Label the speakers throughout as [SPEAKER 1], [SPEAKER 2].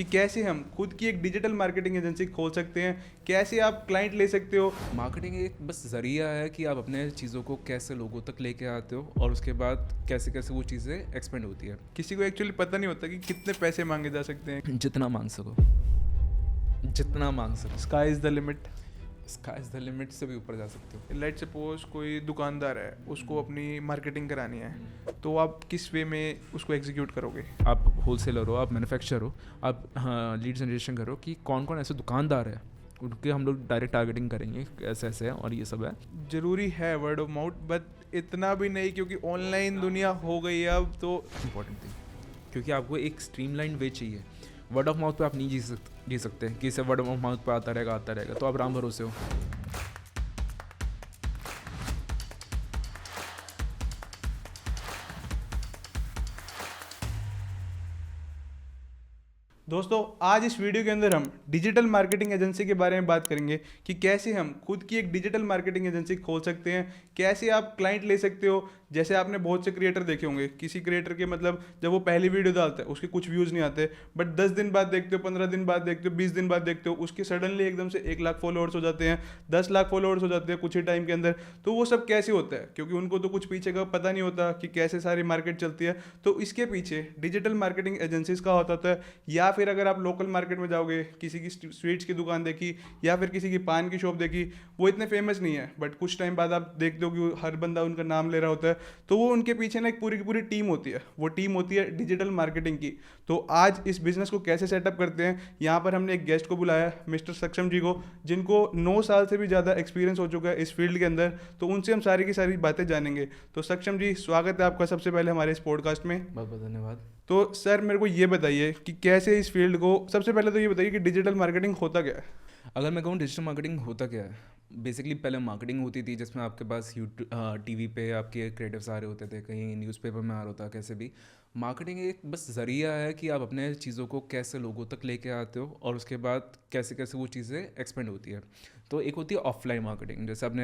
[SPEAKER 1] कि कैसे हम खुद की एक डिजिटल मार्केटिंग एजेंसी खोल सकते हैं, कैसे आप क्लाइंट ले सकते हो।
[SPEAKER 2] मार्केटिंग एक बस ज़रिया है कि आप अपने चीज़ों को कैसे लोगों तक लेके आते हो और उसके बाद कैसे कैसे वो चीज़ें एक्सपेंड होती है।
[SPEAKER 1] किसी को एक्चुअली पता नहीं होता कि कितने पैसे मांगे जा सकते हैं।
[SPEAKER 2] जितना मांग सको, जितना मांग सको।
[SPEAKER 1] Sky is the limit.
[SPEAKER 2] Sky is the limit से भी ऊपर जा सकते हो।
[SPEAKER 1] लेट सपोज कोई दुकानदार है, उसको अपनी मार्केटिंग करानी है, तो आप किस वे में उसको एग्जीक्यूट करोगे?
[SPEAKER 2] आप होलसेलर हो, आप मैन्युफैक्चरर हो, आप हाँ लीड जनरेशन करो कि कौन कौन ऐसे दुकानदार है, उनके हम लोग डायरेक्ट टारगेटिंग करेंगे, ऐसे ऐसे है और ये सब है।
[SPEAKER 1] ज़रूरी है वर्ड ऑफ माउथ, बट इतना भी नहीं, क्योंकि ऑनलाइन दुनिया हो गई है अब तो।
[SPEAKER 2] इंपॉर्टेंट थिंग, क्योंकि आपको एक स्ट्रीमलाइन वे चाहिए। वर्ड ऑफ माउथ पे आप नहीं जी सकते कि इसे वर्ड ऑफ माउथ पे आता रहेगा तो आप राम भरोसे हो।
[SPEAKER 1] दोस्तों, आज इस वीडियो के अंदर हम डिजिटल मार्केटिंग एजेंसी के बारे में बात करेंगे कि कैसे हम खुद की एक डिजिटल मार्केटिंग एजेंसी खोल सकते हैं, कैसे आप क्लाइंट ले सकते हो। जैसे आपने बहुत से क्रिएटर देखे होंगे, किसी क्रिएटर के मतलब जब वो पहली वीडियो डालता है उसके कुछ व्यूज़ नहीं आते, बट 10 दिन बाद देखते हो, 15 दिन बाद देखते हो, 20 दिन बाद देखते हो, उसके सडनली एकदम से 1 लाख फॉलोअर्स हो जाते हैं, 10 लाख फॉलोअर्स हो जाते हैं कुछ ही टाइम के अंदर। तो वो सब कैसे होता है? क्योंकि उनको तो कुछ पीछे का पता नहीं होता कि कैसे सारी मार्केट चलती है। तो इसके पीछे डिजिटल मार्केटिंग एजेंसीज का होता है। या फिर अगर आप लोकल मार्केट में जाओगे, किसी की स्वीट्स की दुकान देखी या फिर किसी की पान की शॉप देखी, वो इतने फेमस नहीं है, बट कुछ टाइम बाद आप देखते हो कि हर बंदा उनका नाम ले रहा होता है। तो वो उनके पीछे ना एक पूरी की पूरी टीम होती है, वो टीम होती है डिजिटल मार्केटिंग की। तो आज इस बिजनेस को कैसे सेटअप करते हैं, यहाँ पर हमने एक गेस्ट को बुलाया है, मिस्टर सक्षम जी को, जिनको 9 साल से भी ज़्यादा एक्सपीरियंस हो चुका है इस फील्ड के अंदर। तो उनसे हम सारी की सारी बातें जानेंगे। तो सक्षम जी, स्वागत है आपका सबसे पहले हमारे इस पॉडकास्ट में।
[SPEAKER 2] बहुत बहुत धन्यवाद।
[SPEAKER 1] तो सर, मेरे को ये बताइए कि कैसे इस फील्ड को, सबसे पहले तो ये बताइए कि डिजिटल मार्केटिंग होता क्या है।
[SPEAKER 2] अगर मैं कहूँ डिजिटल मार्केटिंग होता क्या है, बेसिकली पहले मार्केटिंग होती थी जिसमें आपके पास यूट्यूब टीवी पे आपके क्रिएटिव्स आ रहे होते थे, कहीं न्यूज़पेपर में आ रहा होता, कैसे भी। मार्केटिंग एक बस ज़रिया है कि आप अपने चीज़ों को कैसे लोगों तक लेके आते हो और उसके बाद कैसे कैसे वो चीज़ें एक्सपेंड होती है। तो एक होती है ऑफलाइन मार्केटिंग, जैसे आपने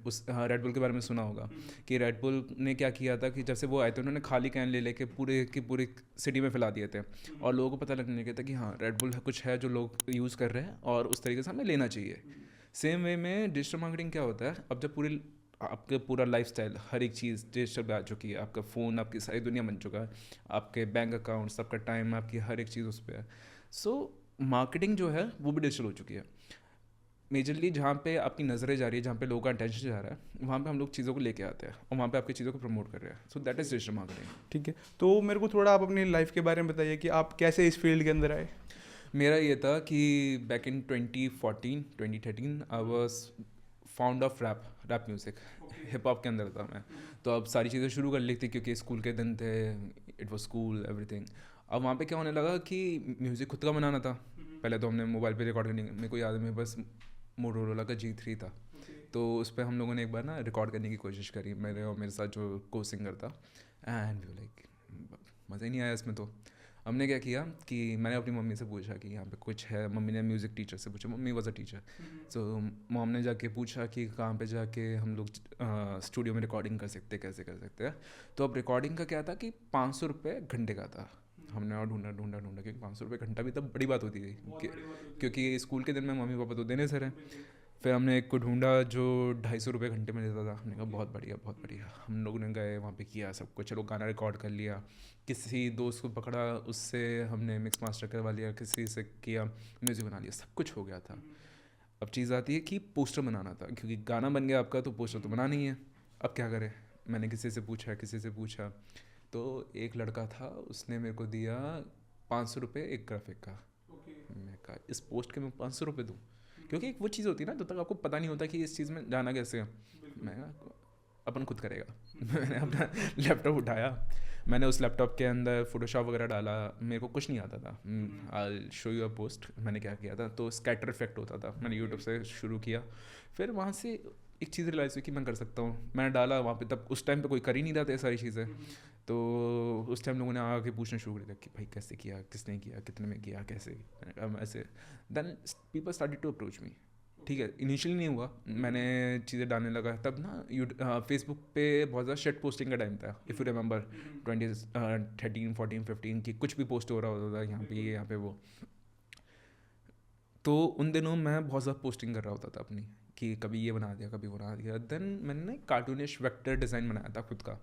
[SPEAKER 2] उस रेड बुल के बारे में सुना होगा कि रेड बुल ने क्या किया था कि जब से वो आए थे उन्होंने खाली कैन ले लेके पूरे की पूरी सिटी में फैला दिए थे और लोगों को पता लगने लगा था कि हाँ रेड बुल कुछ है जो लोग यूज़ कर रहे हैं और उस तरीके से हमें लेना चाहिए। सेम वे में डिजिटल मार्केटिंग क्या होता है, अब जब पूरी आपके पूरा लाइफस्टाइल हर एक चीज़ डिजिटल पे आ चुकी है, आपका फ़ोन आपकी सारी दुनिया बन चुका है, आपके बैंक अकाउंट्स, आपका टाइम, आपकी हर एक चीज़ उस पर है। सो मार्केटिंग जो है वो भी डिजिटल हो चुकी है। मेजरली जहाँ पे आपकी नज़रें जा रही है, जहाँ पे लोगों का अटेंशन जा रहा है, वहाँ पे हम लोग चीज़ों को लेके आते हैं और वहाँ पे आपकी चीज़ों को प्रमोट कर रहे हैं। So that is digital marketing.
[SPEAKER 1] ठीक है, तो मेरे को थोड़ा आप अपनी लाइफ के बारे में बताइए कि आप कैसे इस फील्ड के अंदर आए।
[SPEAKER 2] मेरा ये था कि back in 2014 2013 I was found of rap music, hip hop के अंदर था मैं। तो अब सारी चीज़ें शुरू कर ली थी क्योंकि स्कूल के दिन थे, इट वाज स्कूल एवरीथिंग। अब वहाँ पे क्या होने लगा कि म्यूज़िक खुद का बनाना था। पहले तो हमने मोबाइल पे रिकॉर्ड करने, मेरे को याद है मेरे पास मोटोरोला का G3 था। तो उस पर हम लोगों ने एक बार ना रिकॉर्ड करने की कोशिश करी, मेरे और मेरे साथ जो को सिंगर था, एंड वी लाइक मज़ा ही नहीं आया इसमें। तो हमने क्या किया कि मैंने अपनी मम्मी से पूछा कि यहाँ पे कुछ है, मम्मी ने म्यूज़िक टीचर से पूछा, mummy was a teacher. So mom ने जाके पूछा कि कहाँ पे जाके हम लोग स्टूडियो में रिकॉर्डिंग कर सकते हैं, कैसे कर सकते हैं। तो अब रिकॉर्डिंग का क्या था कि 500 रुपये घंटे का था। हमने और ढूंढा ढूंढा ढूंढा, क्योंकि 500 रुपये घंटा भी तब बड़ी बात होती थी क्योंकि स्कूल के दिन में मम्मी पापा तो देने से रहे। फिर हमने एक को ढूंढा जो 250 रुपये घंटे में देता था। हमने कहा बहुत बढ़िया बहुत बढ़िया। हम लोगों ने गए वहाँ पे किया सब कुछ, चलो गाना रिकॉर्ड कर लिया, किसी दोस्त को पकड़ा, उससे हमने मिक्स मास्टर करवा लिया, किसी से किया, म्यूज़िक बना लिया, सब कुछ हो गया था। अब चीज़ आती है कि पोस्टर बनाना था, क्योंकि गाना बन गया आपका तो पोस्टर तो बनाना ही है। अब क्या करें, मैंने किसी से पूछा तो एक लड़का था, उसने मेरे को दिया 500 रुपये एक ग्राफिक का। मैं कहा इस पोस्ट के मैं 500 रुपये दूँ, क्योंकि एक वो चीज़ होती है ना, जब तक आपको पता नहीं होता कि इस चीज़ में जाना कैसे है। मैं कहा, अपन खुद करेगा। मैंने अपना लैपटॉप उठाया, मैंने उस लैपटॉप के अंदर फोटोशॉप वगैरह डाला, मेरे को कुछ नहीं आता था। I show you a post, मैंने क्या किया था, तो स्कैटर इफेक्ट होता था, मैंने यूट्यूब से शुरू किया। फिर वहाँ से एक चीज़ रियलाइज़ हुई कि मैं कर सकता हूँ, मैंने डाला वहाँ पे। तब उस टाइम पे कोई कर ही नहीं रहा था ये सारी चीज़ें। तो उस टाइम लोगों ने आके पूछना शुरू कर दिया कि भाई कैसे किया, किसने किया, कितने में किया, कैसे। मैंने कहा ऐसे। Then people started to approach me. ठीक है, इनिशियली नहीं हुआ, मैंने चीज़ें डालने लगा तब ना फेसबुक पे बहुत ज़्यादा शेट पोस्टिंग का टाइम था, इफ़ यू रिमेंबर 2013 14 15 की कुछ भी पोस्ट हो रहा होता था, यहाँ पे ये यहाँ पे वो। तो उन दिनों मैं बहुत ज़्यादा पोस्टिंग कर रहा होता था अपनी, कि कभी ये बना दिया कभी वो बना दिया। देन मैंने ना कार्टूनिश वेक्टर डिज़ाइन बनाया था खुद का,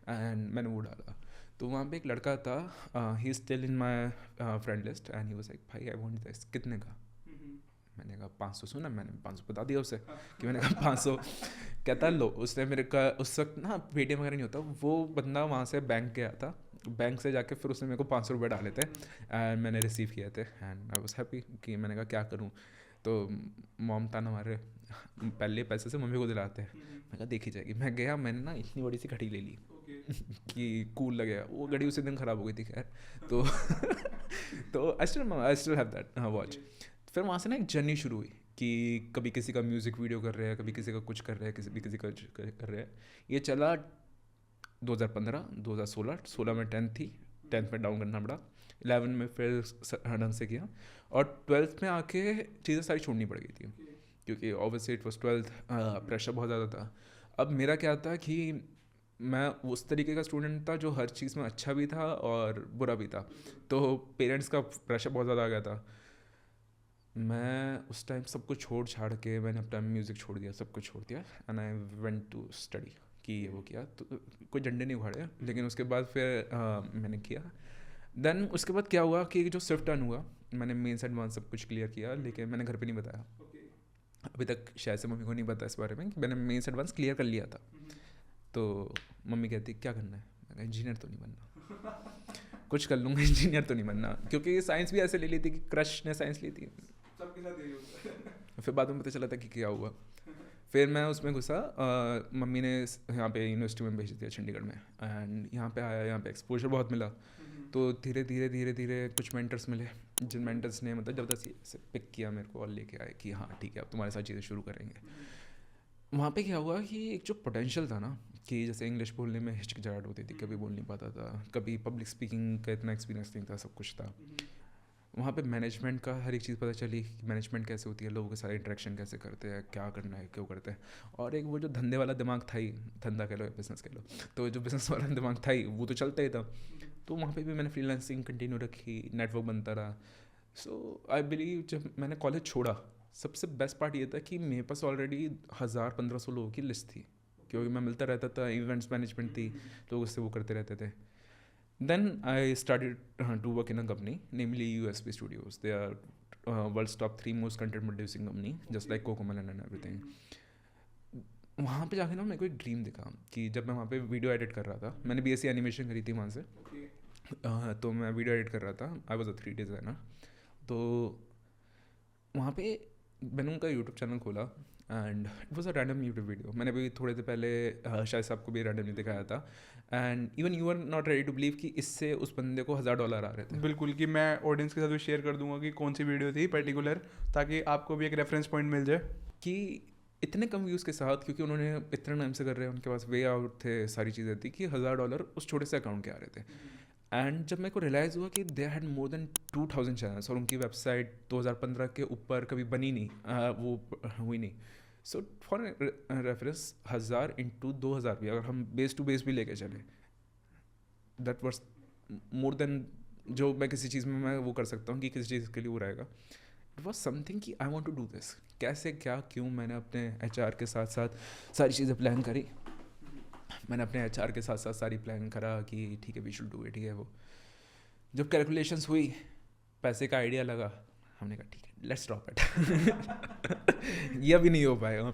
[SPEAKER 2] एंड मैंने वो डाला। तो वहाँ पे एक लड़का था, he is still in my friend list, and he was like भाई आई वांट दिस, कितने का? मैंने कहा 500। सुना, मैंने 500 बता दिया उसे कि मैंने कहा 500। कहता लो। उसने मेरे का उस वक्त ना पेटीएम वगैरह नहीं होता, वो बंदा वहाँ से बैंक गया था, बैंक से जाके फिर उसने मेरे को 500 रुपये डाले थे, एंड मैंने रिसीव किए थे, एंड आई वाज हैप्पी कि मैंने कहा क्या करूँ। तो मॉम था ना हमारे, पहले पैसे से मम्मी को दिलाते हैं। मैं कहा देखी जाएगी। मैं गया, मैंने ना इतनी बड़ी सी घड़ी ले ली कि कूल लगेगा। वो घड़ी उसी दिन ख़राब हो गई थी खैर। तो तो I still have that watch. फिर वहाँ से ना एक जर्नी शुरू हुई कि कभी किसी का म्यूज़िक वीडियो कर रहे हैं, कभी किसी का कुछ कर रहे हैं, किसी का कुछ कर रहे हैं। ये चला 2015 2016। 16 में 10th थी, 10th में डाउन करना पड़ा, 11 में फिर ढंग से किया, और 12th में आके चीज़ें सारी छोड़नी पड़ गई थी, क्योंकि obviously it was 12th, pressure बहुत ज़्यादा था। अब मेरा क्या था कि मैं उस तरीके का स्टूडेंट था जो हर चीज़ में अच्छा भी था और बुरा भी था, तो पेरेंट्स का प्रेशर बहुत ज़्यादा आ गया था। मैं उस टाइम सब कुछ छोड़ छाड़ के मैंने अपना म्यूज़िक छोड़ दिया, सब कुछ छोड़ दिया, and I went to study कि ये वो किया। तो कोई झंडे नहीं उखाड़े, लेकिन उसके बाद फिर मैंने किया। देन उसके बाद क्या हुआ कि जो स्विफ्ट टर्न हुआ, मैंने मेंस एडवांस सब कुछ क्लियर किया, लेकिन मैंने घर पे नहीं बताया। अभी तक शायद से मम्मी को नहीं पता इस बारे में कि मैंने मेंस एडवांस क्लियर कर लिया था। तो मम्मी कहती क्या करना है? मैं कहा इंजीनियर तो नहीं बनना, कुछ कर लूँगा, इंजीनियर तो नहीं बनना, क्योंकि साइंस भी ऐसे ले ली थी कि क्रश ने साइंस ली थी।
[SPEAKER 1] सबके साथ यही होता है।
[SPEAKER 2] फिर बाद में पता चला था कि क्या हुआ। फिर मैं उसमें घुसा, मम्मी ने यहाँ पे यूनिवर्सिटी में भेज दिया चंडीगढ़ में, एंड यहाँ पे आया, यहाँ पे एक्सपोजर बहुत मिला। तो धीरे धीरे कुछ मेंटर्स मिले, जिन मेंटर्स ने मतलब ज़बरदस्ती से पिक किया मेरे को और लेके आए कि हाँ ठीक है अब तुम्हारे साथ चीज़ें शुरू करेंगे। वहाँ पे क्या हुआ कि एक जो पोटेंशियल था ना, कि जैसे इंग्लिश बोलने में हिचकिचाहट होती थी, कभी बोल नहीं पाता था, कभी पब्लिक स्पीकिंग का इतना एक्सपीरियंस नहीं था, सब कुछ था। वहाँ पे मैनेजमेंट का हर एक चीज़ पता चली कि मैनेजमेंट कैसे होती है, लोगों के साथ इंटरेक्शन कैसे करते हैं, क्या करना है, क्यों करते हैं। और एक वो जो धंधे वाला दिमाग था ही, धंधा कह लो या बिज़नेस कह लो, तो जो बिज़नेस वाला दिमाग था ही वो तो चलता ही था। तो वहाँ पे भी मैंने फ्रीलांसिंग कंटिन्यू रखी, नेटवर्क बनता रहा। सो आई बिलीव जब मैंने कॉलेज छोड़ा, सबसे बेस्ट पार्ट ये था कि मेरे पास ऑलरेडी 1000-1500 लोगों की लिस्ट थी, क्योंकि मैं मिलता रहता था, इवेंट्स मैनेजमेंट थी, लोग उससे वो करते रहते थे। Then I started to work in a company, namely USB Studios. They are world's top 3 most content producing company, just like Cocomelon and everything. वहाँ पे जाके ना मेरे को एक ड्रीम दिखा कि जब मैं वहाँ पे वीडियो एडिट कर रहा था, मैंने BSc एनिमेशन करी थी वहाँ से, तो मैं वीडियो एडिट कर रहा था, I was a 3D designer. तो वहाँ पे मैंने उनका यूट्यूब चैनल खोला, and it was a random YouTube video. मैंने भी थोड़े देर पहले शायद से आपको भी रैंडमली दिखाया था, and even you are not ready to believe कि इससे उस बंदे को $1000 आ रहे थे।
[SPEAKER 1] बिल्कुल, कि मैं ऑडियंस के साथ भी शेयर कर दूंगा कि कौन सी वीडियो थी पर्टिकुलर, ताकि आपको भी एक रेफरेंस पॉइंट मिल जाए
[SPEAKER 2] कि इतने कम व्यूज़ के साथ, क्योंकि उन्होंने इतने टाइम से कर रहे हैं, उनके पास वे आउट थे, सारी चीज़ें थी, कि $1000 उस छोटे से अकाउंट के आ रहे थे। एंड जब मेरे को रियलाइज़ हुआ कि they had more than 2000 channels, और उनकी वेबसाइट 2015 के ऊपर कभी बनी नहीं, वो हुई नहीं। सो फॉर रेफरेंस 1000 इंटू 2000 भी अगर हम बेस टू बेस भी लेके चले, दैट वाज मोर देन जो मैं किसी चीज़ में मैं वो कर सकता हूँ कि किसी चीज़ के लिए वो रहेगा। इट वॉज समथिंग कि I want to do this. कैसे क्या क्यों, मैंने अपने HR के साथ साथ सारी चीज़ें प्लान करी। मैंने अपने HR के साथ साथ सारी प्लान करा कि ठीक है वी शुड डू इट, ठीक है वो। जब कैलकुलेशंस हुई, पैसे का आइडिया लगा, हमने कहा ठीक है लेट्स ड्रॉप इट। ये अभी नहीं हो पाएगा।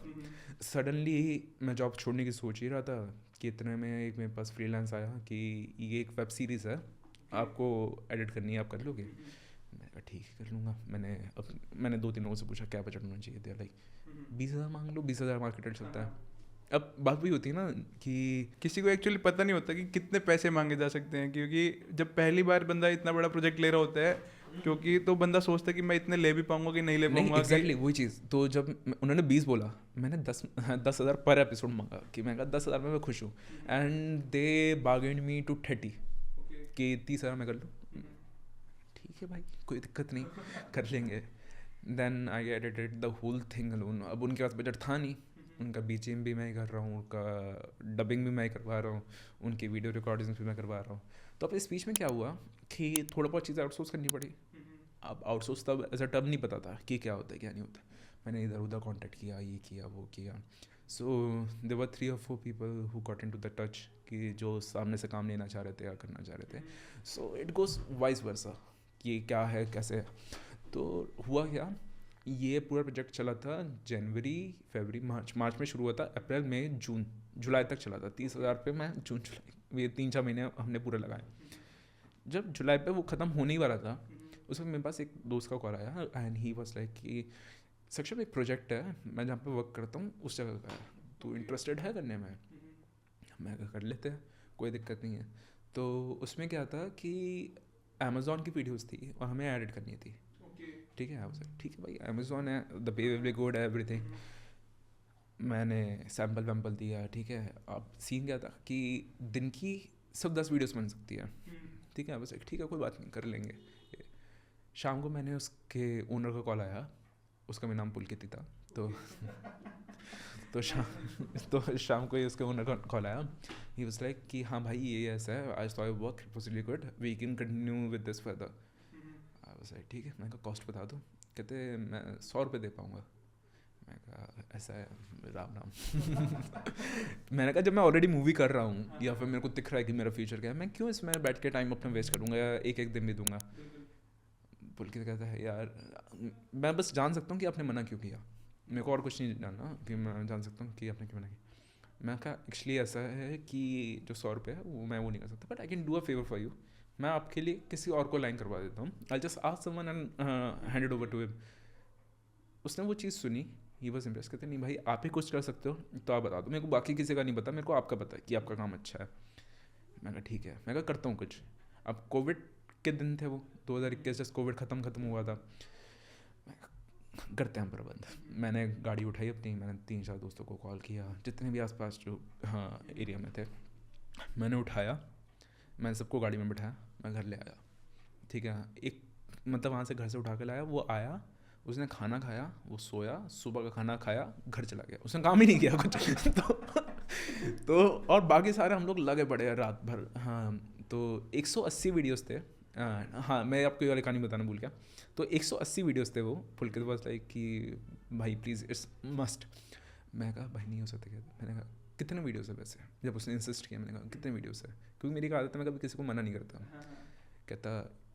[SPEAKER 2] सडनली मैं जॉब छोड़ने की सोच ही रहा था कि इतने में एक मेरे पास फ्रीलांस आया कि ये एक वेब सीरीज़ है, आपको एडिट करनी है, आप कर लोगे? मैंने कहा ठीक है कर लूँगा। मैंने 2-3 लोगों से पूछा क्या बजट होना चाहिए, दिया लाइक 20,000 मांग लो, 20,000 मार्केट रेट चलता है। अब बात भी होती है ना कि
[SPEAKER 1] किसी को एक्चुअली पता नहीं होता कि कितने पैसे मांगे जा सकते हैं, क्योंकि जब पहली बार बंदा इतना बड़ा प्रोजेक्ट ले रहा होता है, क्योंकि तो बंदा सोचता है कि मैं इतने ले भी पाऊंगा कि नहीं ले पाऊंगा।
[SPEAKER 2] एग्जैक्टली वही चीज़। तो जब उन्होंने 20 बोला, मैंने 10,000 पर एपिसोड मांगा कि मैं कहा 10,000 में मैं खुश हूँ, and they bargained me to 30 कि 30,000 में कर लूँ। ठीक है भाई कोई दिक्कत नहीं, कर लेंगे। Then I edited the whole thing alone. अब उनके पास बजट था नहीं, उनका बीजीएम भी मैं ही कर रहा हूँ, उनका डबिंग भी मैं ही करवा रहा हूँ, उनकी वीडियो रिकॉर्डिंग्स भी मैं करवा रहा हूँ. तो अब इस बीच में क्या हुआ कि थोड़ा बहुत चीज़ें आउटसोर्स करनी पड़ी. अब आउटसोर्स तब एज अ टर्म नहीं पता था कि क्या होता है क्या नहीं होता. मैंने इधर उधर कॉन्टैक्ट किया, ये किया वो किया. So there were 3 or 4 people who got into the touch कि जो सामने से काम लेना चाह रहे थे या करना चाह रहे थे. So it goes vice versa कि क्या है कैसे है. तो हुआ क्या, ये पूरा प्रोजेक्ट चला था जनवरी फरवरी मार्च में शुरू हुआ था. अप्रैल मई जून जुलाई तक चला था. 30,000 पे मैं जून जुलाई ये 3-4 महीने हमने पूरे लगाए. जब जुलाई पे वो ख़त्म होने ही वाला था, उस वक्त मेरे पास एक दोस्त का कॉल आया एंड ही वाज लाइक कि सक्षम एक प्रोजेक्ट है मैं जहाँ पे वर्क करता हूँ उस जगह का है, तू इंटरेस्टेड है करने में. मैं कहा कर लेते हैं, कोई दिक्कत नहीं है. तो उसमें क्या था कि अमेज़ॉन की वीडियोस थी और हमें एडिट करनी थी. ठीक है, ठीक है भाई, अमेज़ॉन है, the pay will be good है एवरीथिंग. मैंने सैम्पल वैम्पल दिया. ठीक है, अब सीन क्या था कि दिन की सब 10 वीडियोस बन सकती है. ठीक है, बस ठीक है कोई बात नहीं कर लेंगे. शाम को मैंने उसके ओनर का कॉल आया, उसका मेरा नाम पुलकित था. तो शाम को ही उसके ओनर का कॉल आया. ही वाज लाइक कि हाँ भाई ये ऐसा है, I saw your work, it was really good, we can continue with this further. I was like ठीक है. मैं कहा कॉस्ट बता दो. कहते मैं 100 रुपये दे पाऊँगा. मैं कहा ऐसा है, राम राम. मैंने कहा जब मैं ऑलरेडी मूवी कर रहा हूँ या फिर मेरे को दिख रहा है कि मेरा फ्यूचर क्या है, मैं क्यों इसमें बैठ के टाइम अपना वेस्ट करूँगा या एक दिन भी दूंगा. पुलकित कहता है यार मैं बस जान सकता हूँ कि आपने मना क्यों किया, मेरे को और कुछ नहीं जानना, कि मैं जान सकता हूँ कि आपने क्यों मना किया. मैं कहा एक्चुअली ऐसा है कि जो 100 रुपये है वो मैं वो नहीं कर सकता, but I can do a favour for you. मैं आपके लिए किसी और को लाइन करवा देता हूँ. I just ask someone and hand it over to him. उसने वो चीज़ सुनी, ही वॉज इम्प्रेस. कहते नहीं भाई आप ही कुछ कर सकते हो तो आप बता दो, मेरे को बाकी किसी का नहीं पता, मेरे को आपका पता है कि आपका काम अच्छा है. मैं कहा ठीक है. मैं कहा करता हूँ कुछ. अब कोविड के दिन थे वो 2021, जस्ट कोविड ख़त्म हुआ था. करते हैं प्रबंध. मैंने गाड़ी उठाई अपनी, मैंने 3-4 दोस्तों को कॉल किया जितने भी आसपास जो हाँ एरिया में थे. मैंने उठाया, मैंने सबको गाड़ी में बिठाया, मैं घर ले आया. ठीक है, एक मतलब वहाँ से घर से उठा के लाया, वो आया, उसने खाना खाया, वो सोया, सुबह का खाना खाया, घर चला गया. उसने काम ही नहीं किया कुछ. तो और बाकी सारे हम लोग लगे पड़े हैं रात भर. हाँ, तो 180 वीडियोस थे. हाँ मैं आपको ये वाली कहानी बताना भूल गया. तो 180 वीडियोस थे वो. पुलकित वाज लाइक कि भाई प्लीज़ इट्स मस्ट. मैं कहा भाई नहीं हो सकता क्या. मैंने कहा कितने वीडियोस है वैसे. जब उसने इंसिस्ट किया मैंने कहा कितने वीडियोस है, क्योंकि मेरी आदत है मैं कभी किसी को मना नहीं करता. कहता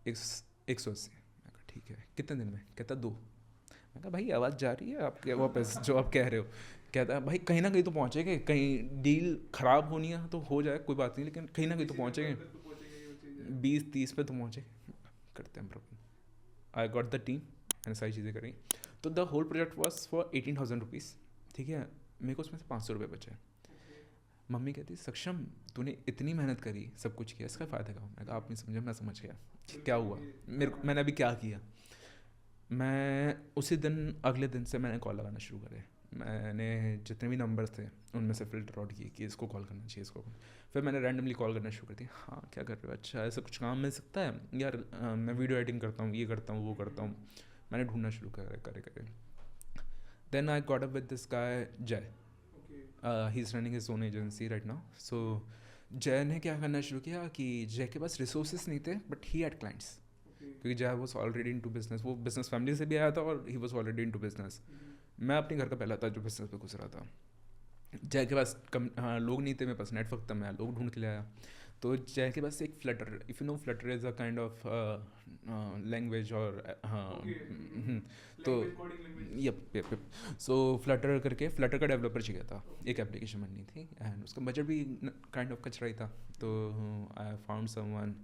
[SPEAKER 2] 180. मैं कहा ठीक है, कितने दिन में. कहता 2. मैं कहा भाई आवाज़ जा रही है आपके वापस जो आप कह रहे हो. कहता है भाई कहीं ना कहीं तो पहुँचेंगे, कहीं डील ख़राब होनी है तो हो जाए कोई बात नहीं, लेकिन कहीं ना कहीं तो पहुँचेंगे, 20-30 पे तो पहुँचे. करते हैं problem. I got the team, मैंने सारी चीज़ें करी. तो the whole project was for 18,000 rupees. ठीक है, मेरे को उसमें से 500 रुपये बचे. मम्मी कहती सक्षम तूने इतनी मेहनत करी, सब कुछ किया, इसका फ़ायदा क्या. मैं कहा आप नहीं समझे, मैं समझ गया क्या हुआ मैंने अभी क्या किया. मैं उसी दिन अगले दिन से मैंने कॉल लगाना शुरू करे. मैंने जितने भी नंबर्स थे उनमें से फ़िल्टर आउट किए कि इसको कॉल करना चाहिए, इसको. फिर मैंने रैंडमली कॉल करना शुरू कर दी. हाँ क्या कर रहे हो, अच्छा ऐसा कुछ काम मिल सकता है यार, मैं वीडियो एडिटिंग करता हूँ, ये करता हूँ वो करता हूँ. मैंने ढूंढना शुरू करे. Then I got up with this guy Jay. He is running his own agency right now. So Jay ने क्या करना शुरू किया कि जय के पास रिसोर्सेज नहीं थे बट ही हैड क्लाइंट्स. क्योंकि Jay was already into business, वो बिजनेस फैमिली से भी आया था और he was already into business. मैं अपने घर का पहला था जो बिजनेस पे घुस रहा था. जय के पास लोग नहीं थे, मेरे पास नेटवर्क था, मैं लोग ढूंढ के ले आया. तो जय के पास एक Flutter, if you know Flutter is a kind of language और हाँ तो यप. सो फ्लटर का डेवलपर चाहिए था, एक एप्लीकेशन बननी थी एंड उसका बजट भी काइंड ऑफ कचरा ही था. तो आई फाउंड समवन,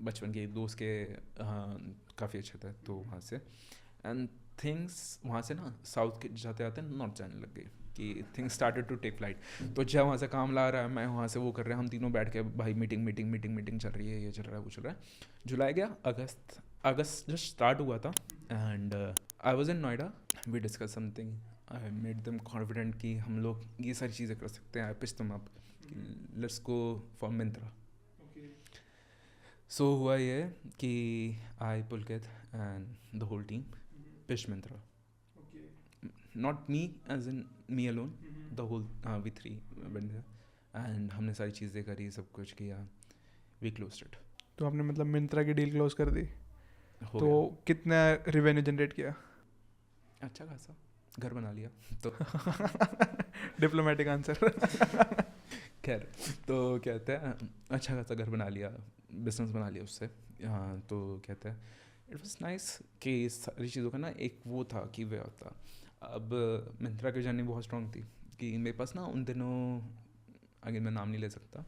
[SPEAKER 2] बचपन के एक दोस्त के काफ़ी अच्छे थे, तो वहाँ से एंड थिंग्स वहाँ से ना साउथ के जाते जाते नॉर्थ जाने लग गई कि things started to take flight. तो जब वहाँ से काम ला रहा है, मैं वहाँ से वो कर रहे हैं, हम तीनों बैठ के भाई मीटिंग चल रही है, ये चल रहा है वो चल रहा है. जुलाई गया, अगस्त जस्ट स्टार्ट हुआ था and I was in Noida. We discuss something, I made them confident कि हम लोग ये सारी चीज़ें कर सकते हैं. आई पिच तुम आप let's go for Myntra. So हुआ ये कि I Pulkit and the whole team pitch Myntra, not me as in me alone, the whole we three बंदे, एंड हमने सारी चीज़ें करी, सब कुछ किया, वी क्लोज्ड इट।
[SPEAKER 1] तो आपने मतलब मिंत्रा की डील क्लोज कर दी,
[SPEAKER 2] हो
[SPEAKER 1] तो
[SPEAKER 2] गया
[SPEAKER 1] कितना रेवेन्यू जनरेट किया?
[SPEAKER 2] अच्छा खासा, घर बना लिया तो
[SPEAKER 1] डिप्लोमेटिक आंसर।
[SPEAKER 2] खैर, तो कहते हैं अच्छा खासा घर बना लिया, बिजनेस बना लिया उससे। हाँ, तो कहते हैं इट वाज नाइस कि सारी चीज़ों का ना एक वो था कि वे होता। अब मिंत्रा की जर्नी बहुत स्ट्रांग थी कि मेरे पास ना उन दिनों, आगे मैं नाम नहीं ले सकता,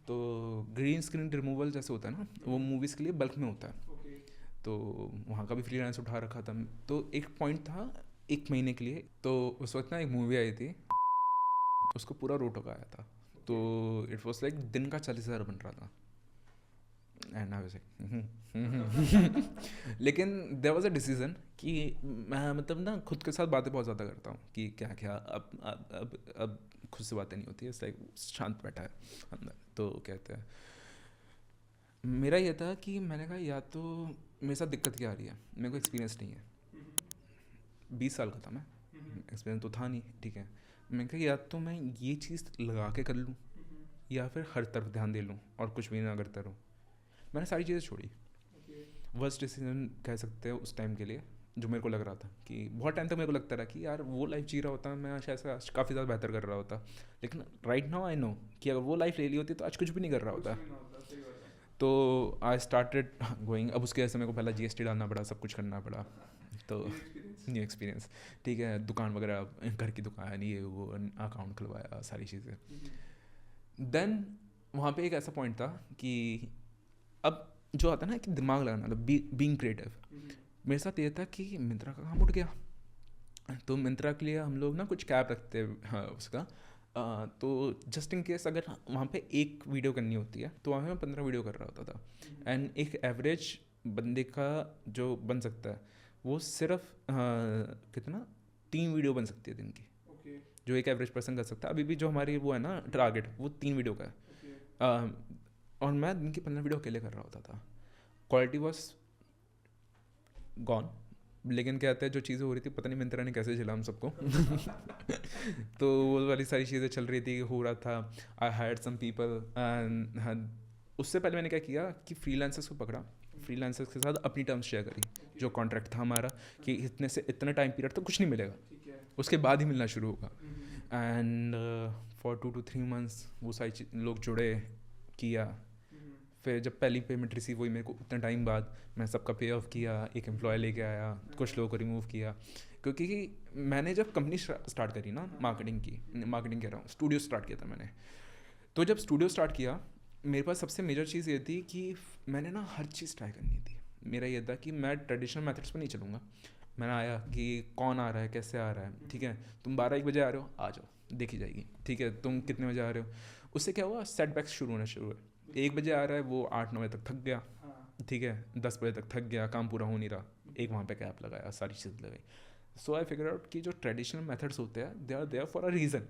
[SPEAKER 2] तो ग्रीन स्क्रीन रिमूवल जैसे होता है ना, वो मूवीज़ के लिए बल्क में होता है, तो वहाँ का भी फ्रीलांस उठा रखा था। तो एक पॉइंट था 1 महीने के लिए, तो उस वक्त ना एक मूवी आई थी, उसको पूरा रोटो का आया था, तो इट वॉज लाइक दिन का 40,000 बन रहा था, एंड आई वाज लाइक लेकिन देयर वाज अ डिसीजन कि मैं मतलब ना खुद के साथ बातें बहुत ज़्यादा करता हूँ कि क्या क्या अब खुद से बातें नहीं होती है, लाइक शांत बैठा है अंदर। तो कहते हैं मेरा ये था कि मैंने कहा या तो मेरे साथ दिक्कत क्या आ रही है, मेरे को एक्सपीरियंस नहीं है, 20 साल का था मैं, एक्सपीरियंस तो था नहीं, ठीक है। मैंने कहा या तो मैं ये चीज़ लगा के कर लूँ या फिर हर तरफ ध्यान दे लूँ और कुछ भी ना करता रहूँ। मैंने सारी चीज़ें छोड़ी, वर्स्ट डिसीजन कह सकते हैं उस टाइम के लिए, जो मेरे को लग रहा था कि बहुत टाइम तक मेरे को लगता रहा कि यार वो लाइफ जी रहा होता, मैं शायद से काफ़ी ज़्यादा बेहतर कर रहा होता, लेकिन राइट नाउ आई नो कि अगर वो लाइफ ले ली होती तो आज कुछ भी नहीं कर रहा होता। तो आई स्टार्टेड गोइंग, अब उसके वजह से मेरे को पहला GST डालना पड़ा, सब कुछ करना पड़ा, तो न्यू एक्सपीरियंस, ठीक है, दुकान वगैरह, घर की दुकान, ये वो, अकाउंट खुलवाया, सारी चीज़ें। देन वहाँ पे एक ऐसा पॉइंट था कि अब जो आता है ना कि दिमाग लगाना, मतलब बीइंग क्रिएटिव, मेरे साथ ये था कि मिंत्रा का काम उठ गया, तो मिंत्रा के लिए हम लोग ना कुछ कैप रखते हैं, हाँ, उसका तो जस्ट इन केस अगर वहाँ पे एक वीडियो करनी होती है तो वहाँ पे मैं 15 वीडियो कर रहा होता था, एंड एक एवरेज बंदे का जो बन सकता है वो सिर्फ कितना 3 वीडियो बन सकती है दिन की, जो एक एवरेज पर्सन कर सकता है। अभी भी जो हमारी वो है ना टारगेट, वो 3 वीडियो का है, और मैं दिन की 15 वीडियो अकेले कर रहा होता था। क्वालिटी वॉज गॉन, लेकिन क्या कहते हैं जो चीज़ें हो रही थी पता नहीं मिंत्रा ने कैसे झेला हम सबको तो वो वाली सारी चीज़ें चल रही थी, हो रहा था। I hired some people, and उससे पहले मैंने क्या किया कि फ्रीलांसर्स को पकड़ा, फ्रीलांसर्स के साथ अपनी टर्म्स शेयर करी, जो कॉन्ट्रैक्ट था हमारा कि इतने से इतना टाइम पीरियड तो कुछ नहीं मिलेगा, उसके बाद ही मिलना शुरू होगा। एंड फॉर 2 to 3 months वो सारी लोग जुड़े, किया, फिर जब पहली पेमेंट रिसीव हुई मेरे को उतना टाइम बाद, मैं सबका पे ऑफ किया, एक एम्प्लॉय लेके आया, कुछ लोगों को रिमूव किया, क्योंकि मैंने जब कंपनी स्टार्ट करी ना, मार्केटिंग कह रहा हूँ, स्टूडियो स्टार्ट किया था मैंने। तो जब स्टूडियो स्टार्ट किया, मेरे पास सबसे मेजर चीज़ ये थी कि मैंने ना हर चीज़ ट्राई करनी थी। मेरा ये था कि मैं ट्रेडिशनल मेथड्स पर नहीं चलूँगा। मैंने आया कि कौन आ रहा है, कैसे आ रहा है, ठीक है, तुम 12-1 बजे आ रहे हो, आ जाओ, देखी जाएगी, ठीक है, तुम कितने बजे आ रहे हो। उससे क्या हुआ, सेटबैक्स शुरू होना शुरू हुए। 1 बजे आ रहा है वो 8-9 बजे तक थक गया, ठीक है, 10 बजे तक थक गया, काम पूरा हो नहीं रहा, एक वहाँ पे कैप लगाया, सारी चीज़ लगाई। सो आई फिगर आउट कि जो ट्रेडिशनल मेथड्स होते हैं they are there for a reason.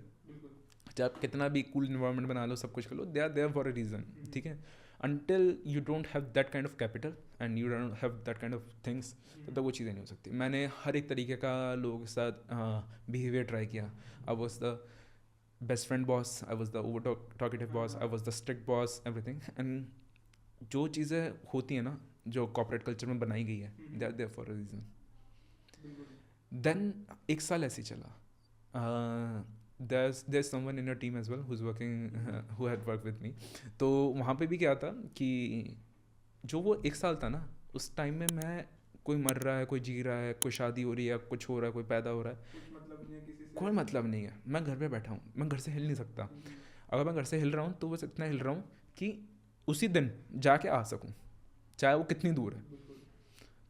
[SPEAKER 2] चाहे आप कितना भी कूल इन्वायरमेंट बना लो, सब कुछ कर लो, they are there for a reason, ठीक है। Until you don't have that kind of capital and you don't have that kind of things, तो वो चीज़ें नहीं हो सकती। मैंने हर एक तरीके का लोगों के साथ बिहेवियर ट्राई किया। I was the best friend boss, I was the over talkative boss, I was the strict boss, everything. And जो चीज़ें होती हैं ना जो कॉर्पोरेट कल्चर में बनाई गई है, they are there for a reason. Then 1 साल ऐसे ही चला। there's someone in your team as well who's working who had worked with me. तो वहाँ पे भी क्या था कि जो वो 1 साल था ना, उस टाइम में मैं, कोई मर रहा है, कोई जी रहा है, कोई शादी हो रही है, कुछ हो रहा है, कोई पैदा हो रहा है, कोई मतलब नहीं है। मैं घर पे बैठा हूँ, मैं घर से हिल नहीं सकता। अगर मैं घर से हिल रहा हूँ तो बस इतना हिल रहा हूँ कि उसी दिन जाके आ सकूँ, चाहे वो कितनी दूर है।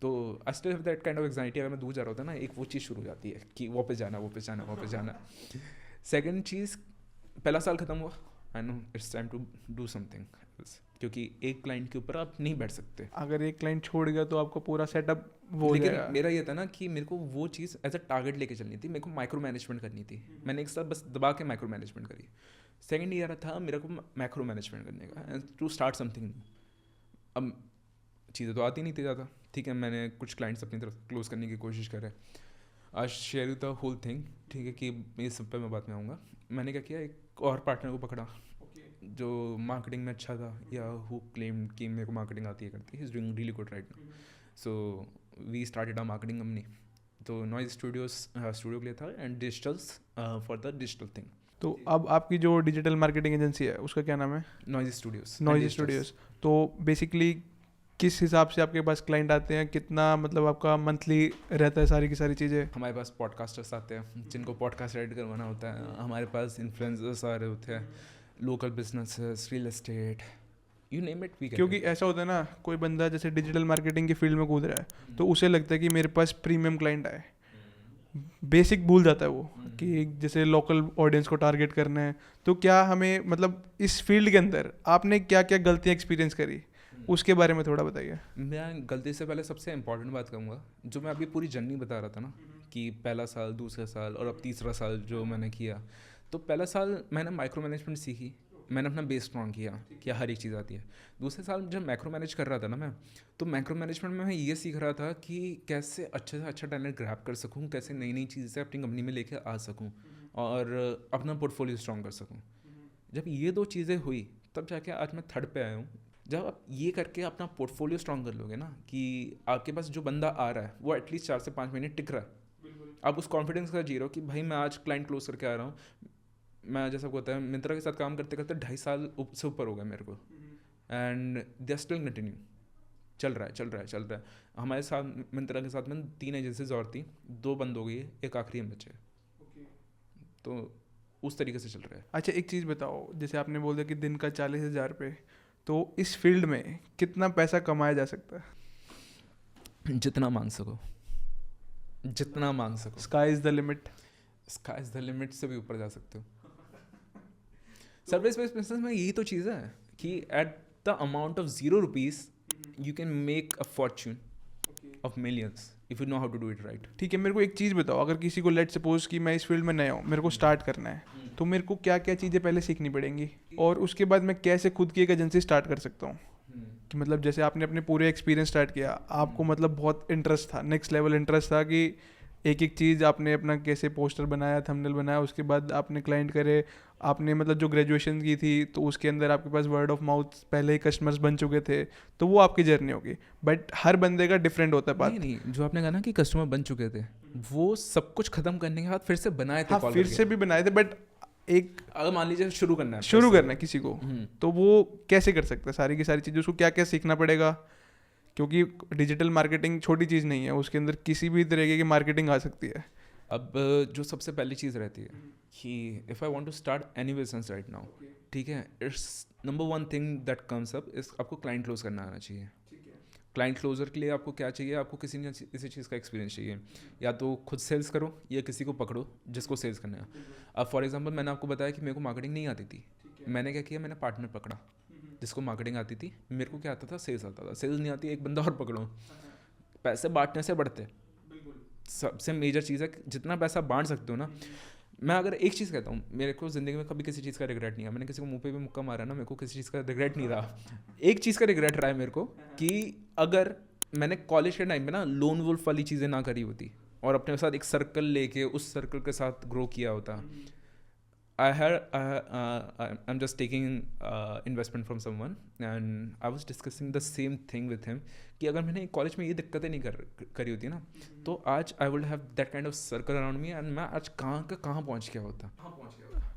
[SPEAKER 2] तो I still have that kind of anxiety. अगर मैं दूर जा रहा होता ना, एक वो चीज़ शुरू हो जाती है कि वापस जाना, वापस जाना, वापस जाना। सेकेंड चीज़, पहला साल ख़त्म हुआ, I know it's time to do something, क्योंकि एक क्लाइंट के ऊपर आप नहीं बैठ सकते।
[SPEAKER 1] अगर एक क्लाइंट छोड़ गया तो आपको पूरा सेटअप वो हो
[SPEAKER 2] लेकिन
[SPEAKER 1] जाएगा।
[SPEAKER 2] मेरा ये था ना कि मेरे को वो चीज़ एज अ टारगेट लेके चलनी थी, मेरे को माइक्रो मैनेजमेंट करनी थी। मैंने एक साथ बस दबा के माइक्रो मैनेजमेंट करी। सेकेंड ईयर था मेरे को मैक्रो मैनेजमेंट करने का, टू स्टार्ट समथिंग न्यू। अब चीज़ें तो आती नहीं थी ज़्यादा, ठीक है। मैंने कुछ क्लाइंट्स अपनी तरफ क्लोज करने की कोशिश करे। आज शेयर द होल थिंग, ठीक है, कि ये सब पे मैं बाद में आऊँगा। मैंने क्या किया, एक और पार्टनर को पकड़ा जो मार्केटिंग में अच्छा था, या हु क्लेम कि मेरे को मार्केटिंग आती है करती है, is doing really good right now. So we started a marketing company. तो नॉइज स्टूडियो के लिए था, and digitals for the digital thing.
[SPEAKER 1] तो अब आपकी जो डिजिटल मार्केटिंग एजेंसी है उसका क्या नाम है?
[SPEAKER 2] Noise studios.
[SPEAKER 1] Noise studios. तो बेसिकली किस हिसाब से आपके पास क्लाइंट आते हैं, कितना मतलब आपका मंथली रहता है सारी की सारी चीज़ें?
[SPEAKER 2] हमारे पास पॉडकास्टर्स आते हैं जिनको पॉडकास्ट एडिट करवाना होता है, हमारे पास इन्फ्लुएंसर्स आ रहे होते हैं, local businesses, real estate, you name it we can.
[SPEAKER 1] क्योंकि ऐसा होता है ना, कोई बंदा जैसे डिजिटल मार्केटिंग की फील्ड में कूद रहा है तो उसे लगता है कि मेरे पास प्रीमियम क्लाइंट आए, बेसिक भूल जाता है वो कि जैसे लोकल ऑडियंस को टारगेट करना है। तो क्या हमें मतलब इस फील्ड के अंदर आपने क्या क्या गलतियाँ एक्सपीरियंस करी, उसके बारे में थोड़ा बताइए।
[SPEAKER 2] मैं गलती से पहले सबसे इम्पॉर्टेंट बात कहूँगा, जो मैं अभी पूरी जर्नी बता रहा था ना, कि पहला साल, दूसरा साल और अब तीसरा साल जो मैंने किया। तो पहला साल मैंने माइक्रो मैनेजमेंट सीखी, मैंने अपना बेस स्ट्रॉन्ग किया कि हर एक चीज़ आती है। दूसरे साल जब मैक्रो मैनेज कर रहा था ना मैं, तो मैक्रो मैनेजमेंट में मैं ये सीख रहा था कि कैसे अच्छे से अच्छा टैलेंट ग्रैब कर सकूँ, कैसे नई नई चीज़ें अपनी कंपनी में लेके आ सकूँ और अपना पोर्टफोलियो स्ट्रॉन्ग कर सकूँ। जब ये दो चीज़ें हुई तब जाके आज मैं थर्ड पे आया हूँ। जब आप ये करके अपना पोर्टफोलियो स्ट्रॉन्ग कर लोगे ना, कि आपके पास जो बंदा आ रहा है वो एटलीस्ट 4 से 5 महीने टिक रहा है, आप उस कॉन्फिडेंस का जी रहे हो कि भाई मैं आज क्लाइंट क्लोज करके आ रहा हूँ। मैं जैसा आपको बताया, मिंत्रा के साथ काम करते करते 2.5 साल से ऊपर हो गया मेरे को, and they are still continue, चल रहा है। हमारे साथ मिंत्रा के साथ में 3 एजेंसीज और थी, 2 बंद हो गई है, एक आखिरी में बचे। तो उस तरीके से चल रहा है।
[SPEAKER 1] अच्छा एक चीज़ बताओ, जैसे आपने बोल दिया कि दिन का 40,000 पे, तो इस फील्ड में कितना पैसा कमाया जा सकता है?
[SPEAKER 2] जितना मांग सको, जितना मांग सको।
[SPEAKER 1] Sky is the limit.
[SPEAKER 2] Sky is the limit से भी ऊपर जा सकते हो। सर्विस बेस्ड बिजनेस में यही तो चीज़ है कि at the amount of 0 rupees you can make a fortune of millions if you know how to do it right.
[SPEAKER 1] ठीक है, मेरे को एक चीज़ बताओ, अगर किसी को लेट सपोज कि मैं इस फील्ड में नया हूँ, मेरे को स्टार्ट करना है, तो मेरे को क्या क्या चीज़ें पहले सीखनी पड़ेंगी और उसके बाद मैं कैसे खुद की एक एजेंसी स्टार्ट कर सकता हूँ? कि मतलब जैसे आपने अपने पूरे एक्सपीरियंस स्टार्ट किया, आपको मतलब बहुत इंटरेस्ट था, नेक्स्ट लेवल इंटरेस्ट था कि एक एक चीज़ आपने अपना कैसे पोस्टर बनाया, थंबनेल बनाया, उसके बाद आपने क्लाइंट करे, आपने मतलब जो ग्रेजुएशन की थी तो उसके अंदर आपके पास वर्ड ऑफ माउथ पहले ही कस्टमर्स बन चुके थे, तो वो आपकी जर्नी होगी। बट हर बंदे का डिफरेंट होता है बात।
[SPEAKER 2] नहीं, जो आपने कहा ना कि कस्टमर बन चुके थे, वो सब कुछ खत्म करने के बाद फिर से बनाए थे।
[SPEAKER 1] हाँ, फिर से भी बनाए थे, बट एक
[SPEAKER 2] अगर मान लीजिए शुरू करना
[SPEAKER 1] है किसी को, तो वो कैसे कर सकता है सारी की सारी चीज़ें, उसको क्या क्या सीखना पड़ेगा? क्योंकि डिजिटल मार्केटिंग छोटी चीज़ नहीं है, उसके अंदर किसी भी तरीके की मार्केटिंग आ सकती है।
[SPEAKER 2] अब जो सबसे पहली चीज़ रहती है कि if I want to start any business right now, ठीक है, it's number 1 thing that comes up is आपको क्लाइंट क्लोज करना आना चाहिए। क्लाइंट क्लोजर के लिए आपको क्या चाहिए? आपको किसी न किसी चीज़ का एक्सपीरियंस चाहिए। या तो खुद सेल्स करो या किसी को पकड़ो जिसको सेल्स करना है। अब फॉर एग्जांपल मैंने आपको बताया कि मेरे को मार्केटिंग नहीं आती थी, मैंने क्या किया, मैंने पार्टनर पकड़ा जिसको मार्केटिंग आती थी, मेरे को क्या आता था, सेल्स आता था। सेल्स नहीं आती, एक बंदा और पकड़ो, पैसे बांटने से बढ़ते। सबसे मेजर चीज़ है जितना पैसा बांट सकते हो ना। मैं अगर एक चीज़ कहता हूँ, मेरे को ज़िंदगी में कभी किसी चीज़ का रिग्रेट नहीं है। मैंने किसी को मुंह पे भी मुक्का मारा ना, मेरे को किसी चीज़ का रिग्रेट नहीं रहा। एक चीज़ का रिग्रेट रहा है मेरे को कि अगर मैंने कॉलेज के टाइम में ना लोन वुल्फ वाली चीज़ें ना करी होती और अपने साथ एक सर्कल लेके उस सर्कल के साथ ग्रो किया होता। I'm just taking investment from someone and I was discussing the same thing with him कि अगर मैंने कॉलेज में ये दिक्कतें नहीं करी होती ना, तो आज I would have that kind of circle around me and मैं आज कहाँ का कहाँ पहुँच गया होता।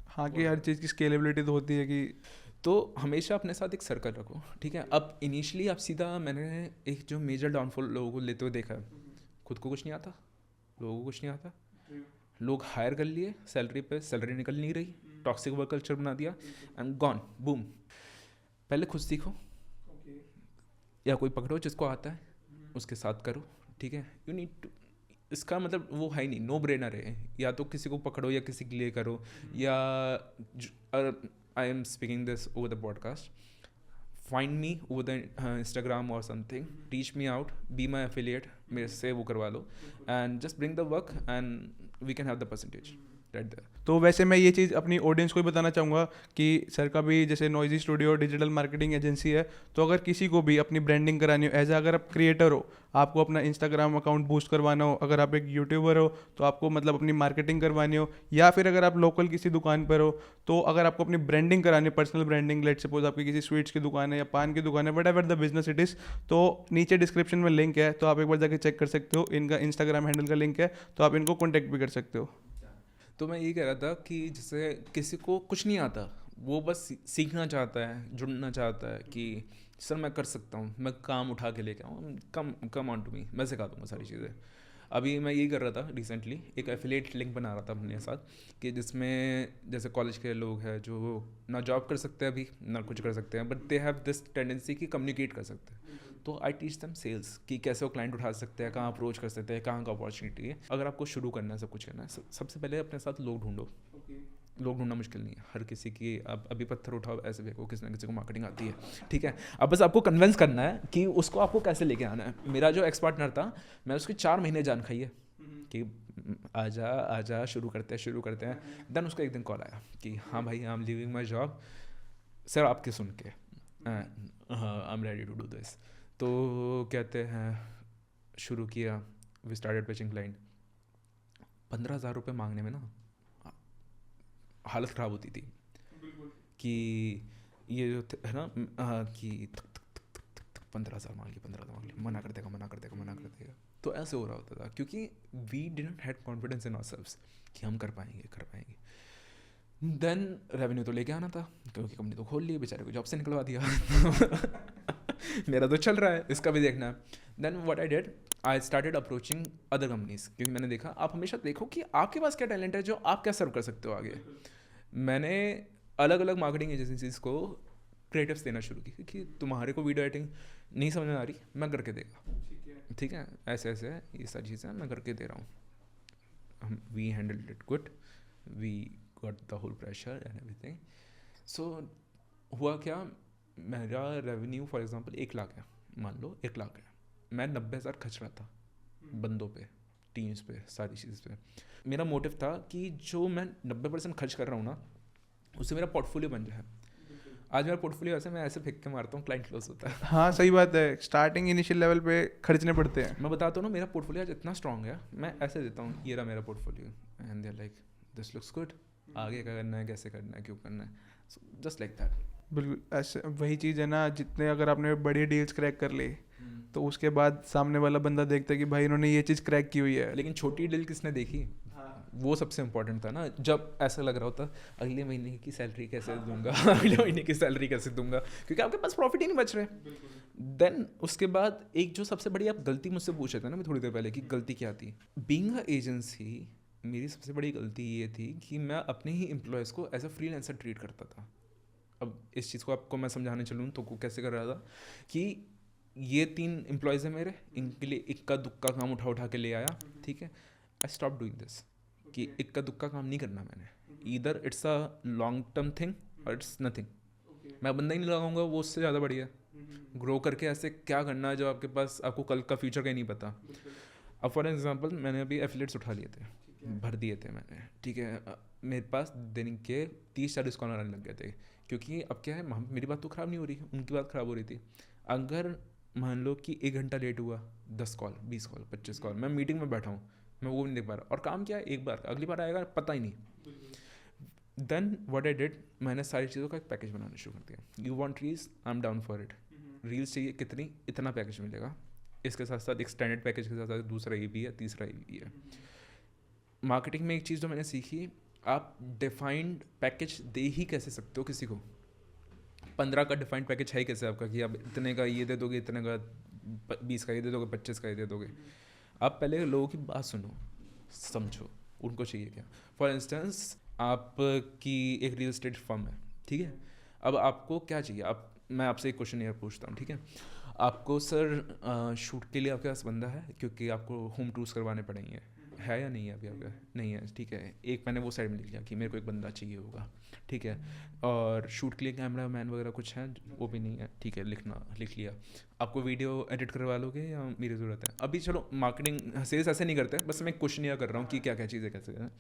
[SPEAKER 1] हाँ, कि हर चीज़ की स्केलेबिलिटी तो होती है कि
[SPEAKER 2] तो हमेशा अपने साथ एक सर्कल रखो, ठीक है। अब इनिशियली आप सीधा, मैंने एक जो मेजर डाउनफॉल लोगों को लेते हुए देखा है, खुद को कुछ नहीं आता, लोगों को कुछ नहीं आता, लोग हायर कर लिए सैलरी पे, सैलरी निकल नहीं रही, टॉक्सिक वर्क कल्चर बना दिया एंड गॉन बूम। पहले खुद सीखो या कोई पकड़ो जिसको आता है उसके साथ करो, ठीक है। यू नीड टू, इसका मतलब वो है ही नहीं, नो ब्रेनर है। या तो किसी को पकड़ो या किसी के लिए करो, या I am speaking this over the podcast, find me over the Instagram और something, teach me out, be my affiliate, मेरे से वो करवा लो and just bring the work and we can have the percentage. Right there.
[SPEAKER 1] तो वैसे मैं ये चीज़ अपनी ऑडियंस को भी बताना चाहूँगा कि सर का भी जैसे noisy studio digital marketing agency है, तो अगर किसी को भी अपनी ब्रांडिंग करानी हो, एज अगर आप क्रिएटर हो, आपको अपना इंस्टाग्राम अकाउंट बूस्ट करवाना हो, अगर आप एक यूट्यूबर हो तो आपको मतलब अपनी मार्केटिंग करवानी हो, या फिर अगर आप लोकल किसी दुकान पर हो तो अगर आपको अपनी ब्रांडिंग करानी है, पर्सनल ब्रांडिंग, लेट सपोज आपकी किसी स्वीट्स की दुकान है या पान की दुकान है, what ever the business it is, तो नीचे डिस्क्रिप्शन में लिंक है, तो आप एक बार जाके चेक कर सकते हो, इनका इंस्टाग्राम हैंडल का लिंक है, तो आप इनको कॉन्टैक्ट भी कर सकते हो।
[SPEAKER 2] तो मैं ये कह रहा था कि जैसे किसी को कुछ नहीं आता, वो बस सीखना चाहता है, जुड़ना चाहता है कि सर मैं कर सकता हूँ, मैं काम उठा के लेके आऊँ, कम कम ऑन टू मी, मैं सिखा दूँगा सारी चीज़ें। अभी मैं यही कर रहा था रिसेंटली, एक एफिलिएट लिंक बना रहा था अपने साथ कि जिसमें जैसे कॉलेज के लोग हैं जो ना जॉब कर सकते हैं अभी ना कुछ कर सकते हैं, but they have this tendency कि कम्युनिकेट कर सकते हैं। तो आई टीच देम सेल्स कि कैसे वो क्लाइंट उठा सकते हैं, कहाँ अप्रोच कर सकते हैं, कहाँ का अपॉर्चुनिटी है। अगर आपको शुरू करना है, सब कुछ करना है, सबसे पहले अपने साथ लोग ढूंढो। लोग ढूंढना मुश्किल नहीं है, हर किसी की, आप अभी पत्थर उठाओ ऐसे देखो, किसी ना किसी को मार्केटिंग आती है, ठीक है। अब बस आपको कन्विंस करना है कि उसको आपको कैसे लेके आना है। मेरा जो एक्स पार्टनर था, मैं उसकी 4 महीने जान खाई है कि आजा आजा शुरू करते हैं। देन उसका एक दिन कॉल आया कि हाँ भाई, I am living my job sir, आपके सुन के हाँ I am ready to do this. तो कहते हैं शुरू किया, वी स्टार्टेड पिचिंग क्लाइंट। 15,000 रुपये मांगने में ना हालत ख़राब होती थी कि ये जो है ना कि 15,000 मांग लिए, 15,000 मांग लिए, मना कर देगा। तो ऐसे हो रहा होता था क्योंकि we didn't had confidence in ourselves कि हम कर पाएंगे। देन रेवेन्यू तो लेके आना था क्योंकि कंपनी तो खोल ली, बेचारे को जॉब से निकलवा दिया मेरा तो चल रहा है, इसका भी देखना है। Then what I did, I started approaching other companies, क्योंकि मैंने देखा, आप हमेशा देखो कि आपके पास क्या टैलेंट है जो आप क्या सर्व कर सकते हो आगे। मैंने अलग अलग मार्केटिंग एजेंसीज को क्रिएटिव्स देना शुरू की कि तुम्हारे को वीडियो एडिटिंग नहीं समझ में आ रही, मैं करके देगा, ठीक है, ऐसे ऐसे है, ये सारी चीज़ें मैं करके दे रहा हूँ। We handle it good, we got the whole pressure and everything. So हुआ क्या, मेरा रेवेन्यू फॉर एग्जांपल 1 लाख है, मान लो 1 लाख है, मैं 90,000 खर्च रहा था बंदों पे, टीम्स पे, सारी चीज़ पे। मेरा मोटिव था कि जो मैं 90% खर्च कर रहा हूँ ना, उससे मेरा पोर्टफोलियो बन जाए। आज मेरा पोर्टफोलियो ऐसे मैं ऐसे फेंक के मारता हूँ, क्लाइंट क्लोज होता है।
[SPEAKER 1] हाँ सही बात है, स्टार्टिंग इनिशियल लेवल पे खर्चने पड़ते हैं।
[SPEAKER 2] मैं बताता हूँ ना, मेरा पोर्टफोलियो आज इतना स्ट्रॉन्ग है, मैं ऐसे देता हूँ, ये रहा मेरा portfolio, and they are like this looks good, आगे क्या करना है, कैसे करना है, क्यों करना है, जस्ट लाइक दैट।
[SPEAKER 1] बिल्कुल ऐसे वही चीज़ है ना, जितने अगर आपने बड़ी डील्स क्रैक कर ली तो उसके बाद सामने वाला बंदा देखता है कि भाई इन्होंने ये चीज़ क्रैक की हुई है।
[SPEAKER 2] लेकिन छोटी डील किसने देखी, वो सबसे इम्पोर्टेंट था ना। जब ऐसा लग रहा होता अगले महीने की सैलरी कैसे दूंगा अगले महीने की सैलरी कैसे दूंगा, क्योंकि आपके पास प्रॉफिट ही नहीं बच रहे। देन उसके बाद एक जो सबसे बड़ी आप गलती मुझसे पूछ रहे थे ना मैं थोड़ी देर पहले कि गलती क्या थी, बीइंग अ एजेंसी, मेरी सबसे बड़ी गलती ये थी कि मैं अपने ही एम्प्लॉयज़ को एज अ फ्रीलांसर ट्रीट करता था। अब इस चीज़ को आपको मैं समझाने चलूँ तो कैसे कर रहा था कि ये 3 एम्प्लॉयज़ हैं मेरे, इनके लिए इक्का दुक्का काम उठा के ले आया, ठीक है। आई स्टॉप डूइंग दिस कि इक्का दुक्का काम नहीं करना मैंने, either it's a long term thing और इट्स नथिंग। मैं बंदा ही नहीं लगाऊंगा, वो उससे ज़्यादा बढ़िया ग्रो करके ऐसे क्या करना है जो आपके पास, आपको कल का फ्यूचर का ही नहीं पता। अब फॉर एग्जांपल मैंने अभी एफिलिएट्स उठा लिए थे, भर दिए थे मैंने, ठीक है। मेरे पास दिन के 30-40 कॉल आने लग गए थे, क्योंकि अब क्या है, मेरी बात तो ख़राब नहीं हो रही, उनकी बात ख़राब हो रही थी। अगर मान लो कि 1 घंटा लेट हुआ, 10 कॉल, 20 कॉल, 25 कॉल, मैं मीटिंग में बैठा हूँ, मैं वो नहीं देख पा रहा, और काम क्या है, एक बार, अगली बार आएगा पता ही नहीं। देन व्हाट आई डिड, मैंने सारी चीज़ों का एक पैकेज बनाना शुरू कर दिया। You want reels, I am down for it. Reels चाहिए कितनी, इतना पैकेज मिलेगा। इसके साथ साथ एक स्टैंडर्ड पैकेज के साथ साथ दूसरा ये भी है, तीसरा ये भी है। मार्केटिंग में एक चीज़ जो मैंने सीखी, आप डिफाइंड पैकेज दे ही कैसे सकते हो किसी को। 15 का डिफाइंड पैकेज है ही कैसे आपका कि आप इतने का ये दे दोगे, इतने का 20 का ये दे दोगे, 25 का ये दे दोगे। आप पहले लोगों की बात सुनो, समझो उनको चाहिए क्या। फॉर इंस्टेंस आपकी एक रियल एस्टेट फर्म है, ठीक है। अब आपको क्या चाहिए, मैं आपसे एक क्वेश्चन यार पूछता हूँ, ठीक है। आपको सर शूट के लिए आपके पास बंदा है, क्योंकि आपको होम टूर्स करवाने पड़ेंगे, है या नहीं है अभी आपका? नहीं है, ठीक है। एक मैंने वो साइड में लिख लिया कि मेरे को एक बंदा चाहिए होगा, ठीक है। और शूट के लिए कैमरा मैन वगैरह कुछ है, वो भी नहीं है, ठीक है, लिख लिया। आपको वीडियो एडिट करवा लोगे या मेरी ज़रूरत है? अभी चलो मार्केटिंग सेल्स ऐसे नहीं करते, बस मैं क्वेश्चन यह कर रहा हूँ कि क्या क्या चीज़ें कैसे हैं।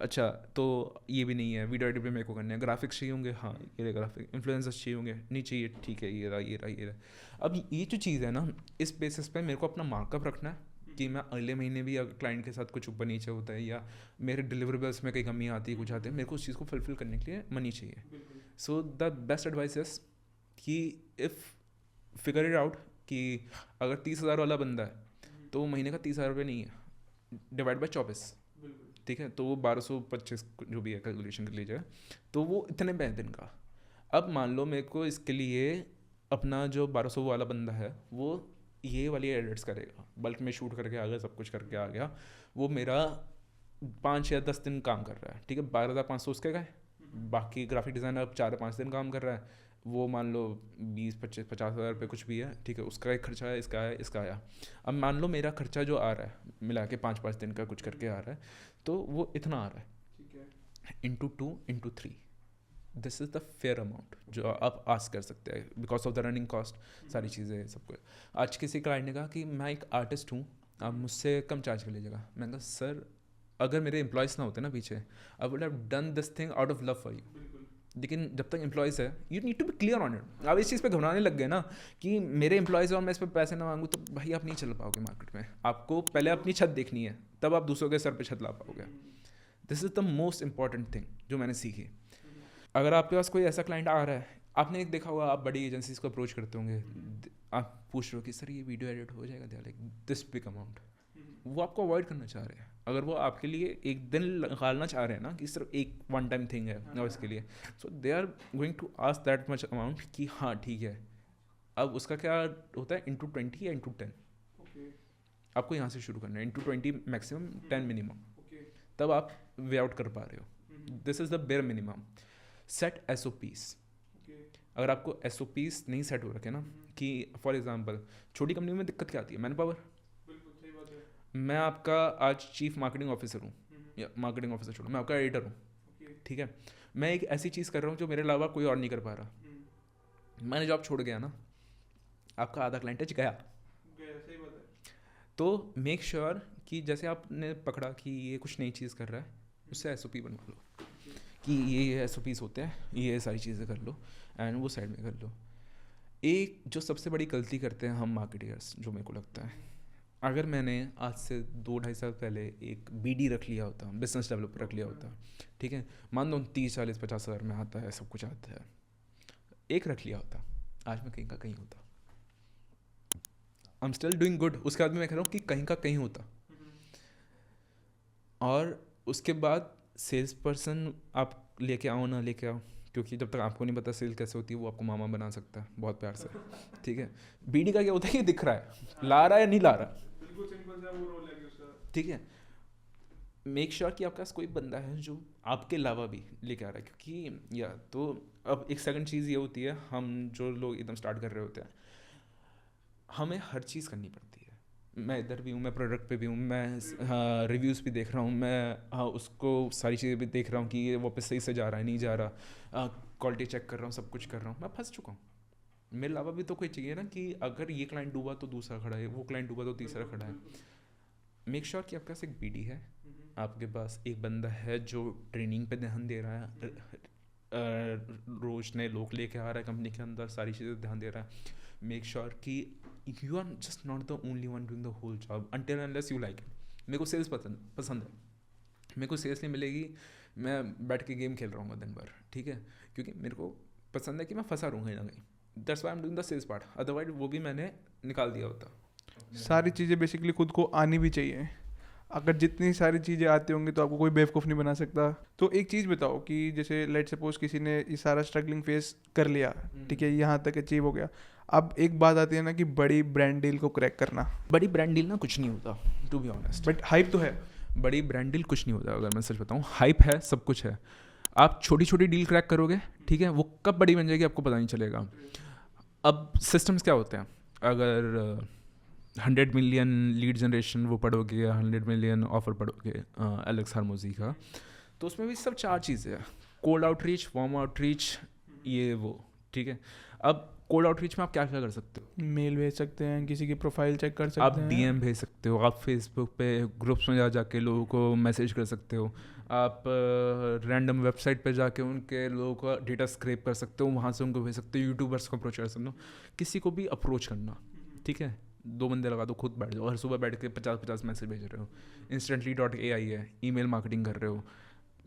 [SPEAKER 2] अच्छा, तो ये भी नहीं है, वीडियो एडिट भी मेरे को करने हैं, ग्राफिक्स चाहिए होंगे, हाँ ये ग्राफिक, इन्फ्लुएंसर्स चाहिए होंगे, नहीं चाहिए, ठीक है, ये रहा। अब ये जो चीज़ है ना, इस बेसिस पे मेरे को अपना मार्कअप रखना है कि मैं अगले महीने भी अगर क्लाइंट के साथ कुछ ऊपर नीचे होता है या मेरे डिलीवरेबल्स में कहीं कमी आती है, कुछ आते हैं, मेरे को उस चीज़ को फुलफिल करने के लिए मनी चाहिए। So the best advice is कि इफ़ फिगर इट आउट कि अगर 30,000 वाला बंदा है तो महीने का 30,000 रुपये नहीं है, डिवाइड बाई 24, ठीक है, तो वो 1225 जो भी है कैलकुलेशन कर लीजिएगा, तो वो इतने दिन का। अब मान लो मेरे को इसके लिए अपना जो 1200 वाला बंदा है वो ये वाली एडिट्स करेगा, बल्क में शूट करके आ गया, सब कुछ करके आ गया, वो मेरा 5 या 10 दिन काम कर रहा है, ठीक है, 12,500 उसके गए। बाकी ग्राफिक डिज़ाइनर अब 4 या 5 दिन काम कर रहा है, वो मान लो 20-25-50,000 रुपये कुछ भी है, ठीक है, उसका एक खर्चा है, इसका आया। अब मान लो मेरा खर्चा जो आ रहा है मिला के 5-5 दिन का कुछ करके आ रहा है, तो वो इतना आ रहा है, into 2 into 3, this is the fair amount जो आप आस्क कर सकते हैं because of the running cost, सारी चीज़ें सब कुछ। आज किसी क्लाइंट ने कहा कि मैं एक आर्टिस्ट हूँ, आप मुझसे कम चार्ज कर लीजिएगा। मैंने कहा सर अगर मेरे एम्प्लॉयज़ ना होते ना पीछे, I would have done this thing out of love for you, लेकिन जब तक एम्प्लॉयज़ है you need to be clear on it. आप इस चीज़ पे घबराने लग गए ना कि मेरे एम्प्लॉयज़ और मैं इस पर पैसे ना मांगूँ, तो भाई आप नहीं चल पाओगे मार्केट में। आपको पहले अपनी छत देखनी है, तब आप दूसरों के सर पे छत ला पाओगे। This is the most important thing जो मैंने सीखी। अगर आपके पास कोई ऐसा क्लाइंट आ रहा है, आपने एक देखा होगा, आप बड़ी एजेंसीज को अप्रोच करते होंगे, आप पूछ रहे हो कि सर ये वीडियो एडिट हो जाएगा, they like this big amount, वो आपको अवॉइड करना चाह रहे हैं। अगर वो आपके लिए एक दिन निकालना चाह रहे हैं ना कि सिर्फ एक वन टाइम थिंग है और इसके लिए, so they are going to ask that much amount कि हाँ ठीक है। अब उसका क्या होता है, इंटू 20 या इंटू 10, आपको यहाँ से शुरू करना है, इंटू 20 मैक्सिमम, 10 मिनिमम, तब आप वे आउट कर पा रहे हो। This is the bare minimum. Set SOPs। अगर आपको SOPs नहीं सेट हो रखे ना, कि फॉर एग्जांपल छोटी कंपनी में दिक्कत क्या आती है, मैन पावर। मैं आपका आज चीफ मार्केटिंग ऑफिसर हूँ, या मार्केटिंग ऑफिसर छोड़ो, मैं आपका एडिटर हूँ, ठीक है, मैं एक ऐसी चीज़ कर रहा हूँ जो मेरे अलावा कोई और नहीं कर पा रहा। मैंने जॉब छोड़ गया ना, आपका आधा क्लाइंटेज गया। तो मेक श्योर कि जैसे आपने पकड़ा कि ये कुछ नई चीज़ कर रहा है, उससे SOP बनवा लो कि ये SOPs होते हैं, ये सारी चीज़ें कर लो एंड वो साइड में कर लो। एक जो सबसे बड़ी गलती करते हैं हम मार्केटर्स, जो मेरे को लगता है, अगर मैंने आज से 2-2.5 साल पहले एक BD रख लिया होता, बिजनेस डेवलपर रख लिया होता, ठीक है, मान लो 30-40-50 हज़ार में आता है, सब कुछ आता है, एक रख लिया होता, आज मैं कहीं का कहीं होता। I am still doing good, उसके बाद में मैं कह रहा हूँ कि कहीं का कहीं होता। और उसके बाद सेल्स पर्सन आप लेके आओ ना लेके आओ, क्योंकि जब तक आपको नहीं पता सेल कैसे होती है, वो आपको मामा बना सकता है बहुत प्यार से, ठीक है। BD का क्या होता है, ये दिख रहा है, ला रहा है या नहीं ला रहा,
[SPEAKER 1] बिल्कुल सिंपल सा वो रोल है उसका,
[SPEAKER 2] ठीक है। मेक श्योर कि आपके पास कोई बंदा है जो आपके अलावा भी लेके आ रहा है, क्योंकि या तो अब एक सेकंड चीज़ ये होती है, हम जो लोग एकदम स्टार्ट कर रहे होते हैं, हमें हर चीज़ करनी पड़ती है। मैं इधर भी हूँ, मैं प्रोडक्ट पे भी हूँ, मैं हाँ रिव्यूज़ भी देख रहा हूँ, मैं हाँ उसको सारी चीज़ें भी देख रहा हूँ कि ये वापस सही से जा रहा है नहीं जा रहा, क्वालिटी चेक कर रहा हूँ, सब कुछ कर रहा हूँ, मैं फंस चुका हूँ। मेरे अलावा भी तो कोई चाहिए ना कि अगर ये क्लाइंट डूबा तो दूसरा खड़ा है, वो क्लाइंट डूबा तो तीसरा खड़ा है। मेक श्योर कि आपके पास एक BD है, आपके पास एक बंदा है जो ट्रेनिंग पे ध्यान दे रहा है, रोज नए लोग लेके आ रहा है कंपनी के अंदर, सारी चीज़ें ध्यान दे रहा है। मेक श्योर कि you are just not the only one doing the whole job until unless you like it. मेरे को सेल्स पसंद है, मेरे को सेल्स नहीं मिलेगी, मैं बैठ के गेम खेल रहा हूँ दिन भर, ठीक है, क्योंकि मेरे को पसंद है कि मैं फंसा रहूँ कहीं ना कहीं। That's why I am doing the sales part, otherwise वो भी मैंने निकाल दिया होता।
[SPEAKER 1] सारी चीज़ें बेसिकली खुद को आनी भी चाहिए। अगर जितनी सारी चीज़ें आती होंगी तो आपको कोई बेवकूफ़ नहीं बना सकता। तो एक चीज़ बताओ कि जैसे लेट सपोज किसी ने ये सारा स्ट्रगलिंग फेस कर लिया, ठीक है, यहाँ तक अचीव हो गया, अब एक बात आती है ना कि बड़ी ब्रांड डील को क्रैक करना।
[SPEAKER 2] बड़ी ब्रांड डील ना कुछ नहीं होता, to be honest,
[SPEAKER 1] but hype तो है।
[SPEAKER 2] बड़ी ब्रांड डील कुछ नहीं होता, अगर मैं सच बताऊँ, हाइप है, सब कुछ है। आप छोटी छोटी डील क्रैक करोगे, ठीक है, वो कब बड़ी बन जाएगी आपको पता नहीं चलेगा। अब सिस्टम्स क्या होते हैं, अगर 100 मिलियन लीड जनरेशन वो पढ़ोगे, 100 मिलियन ऑफर पढ़ोगे एलेक्स हार्मोजी का, तो उसमें भी सब 4 चीज़ें हैं, कोल्ड आउटरीच, वार्म आउटरीच, ये वो, ठीक है। अब कोल्ड आउटरीच में आप क्या क्या कर सकते हो?
[SPEAKER 1] मेल भेज सकते हैं, किसी की प्रोफाइल चेक कर
[SPEAKER 2] आप
[SPEAKER 1] सकते हैं।
[SPEAKER 2] डीएम भेज सकते हो, आप फेसबुक पे ग्रुप्स में जा जाके लोगों को मैसेज कर सकते हो, आप रैंडम वेबसाइट पे जाके उनके लोगों का डेटा स्क्रैप कर सकते हो, वहाँ से उनको भेज सकते हो, यूट्यूबर्स को अप्रोच कर सकते हो, किसी को भी अप्रोच करना, ठीक है। 2 बंदे लगा दो, खुद बैठ जाओ, हर सुबह बैठ के 50-50 मैसेज भेज रहे हो, instantly.ai है, ईमेल मार्केटिंग कर रहे हो,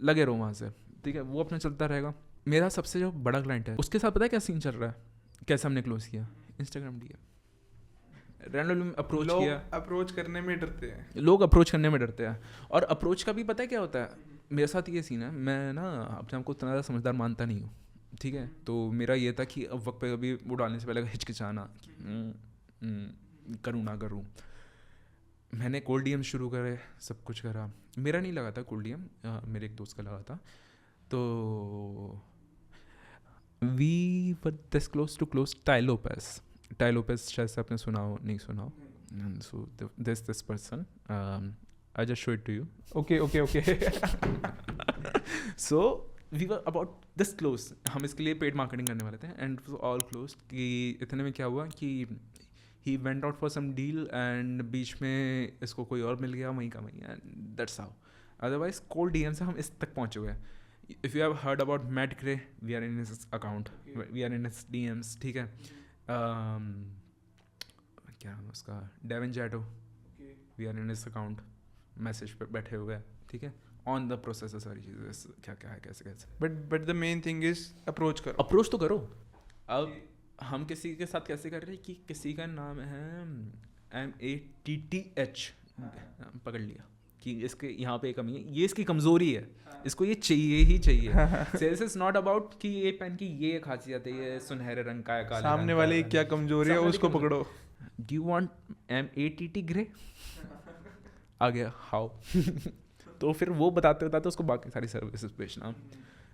[SPEAKER 2] लगे रहो वहाँ से, ठीक है, वो अपना चलता रहेगा। मेरा सबसे जो बड़ा क्लाइंट है उसके साथ पता है क्या सीन चल रहा है, कैसे हमने क्लोज किया, इंस्टाग्राम डीएम, रैंडमली अप्रोच किया।
[SPEAKER 1] अप्रोच करने में डरते हैं,
[SPEAKER 2] लोग अप्रोच करने में डरते हैं, और अप्रोच का भी पता है क्या होता है, मेरे साथ ये सीन है, मैं ना अपने आप को इतना ज़्यादा समझदार मानता नहीं हूँ, ठीक है। तो मेरा ये था कि अब वक्त पे कभी वो डालने से पहले हिचकिचाना, करूँ ना करूँ। मैंने कोल्ड डीएम शुरू करे, सब कुछ करा, मेरा नहीं लगा था कोल्ड डीएम, मेरे एक दोस्त का लगा था, तो we were this close Tai Lopez, शायद से आपने सुना हो, नहीं सुना हो, so this person, I just show it to you,
[SPEAKER 1] okay
[SPEAKER 2] so we were about this close, हम इसके लिए पेड मार्केटिंग करने वाले थे, एंड ऑल क्लोज, कि इतने में क्या हुआ कि he went out for some deal, and बीच में इसको कोई और मिल गया, वहीं का वहीं, and that's how. Otherwise cold DM से हम इस तक पहुँचे हुए हैं। If you have heard about Matt Gray, we are in his account, we are in his DMs, ठीक है। क्या नाम है उसका, Devin Jatho, we are in his account, message पे बैठे हुए हैं, ठीक है, ऑन द प्रोसेस है सारी चीज़ें, क्या क्या है, कैसे कैसे।
[SPEAKER 1] But the main thing is approach करो,
[SPEAKER 2] अप्रोच तो करो। अब हम किसी के साथ कैसे कर रहे हैं कि किसी का नाम है MATTH, पकड़ लिया कि इसके यहाँ पे कमी है, ये इसकी कमज़ोरी है, इसको ये चाहिए ही चाहिए। सेल्स इज नॉट अबाउट कि ये पेन की ये खासियत है, ये सुनहरे रंग का है, काले
[SPEAKER 1] सामने
[SPEAKER 2] रंग
[SPEAKER 1] वाले
[SPEAKER 2] का
[SPEAKER 1] की क्या कमजोरी है उसको पकड़ो।
[SPEAKER 2] Do you want MATT Gray, आ गया हाउ तो फिर वो बताते बताते उसको बाकी सारी सर्विसेज बेचना।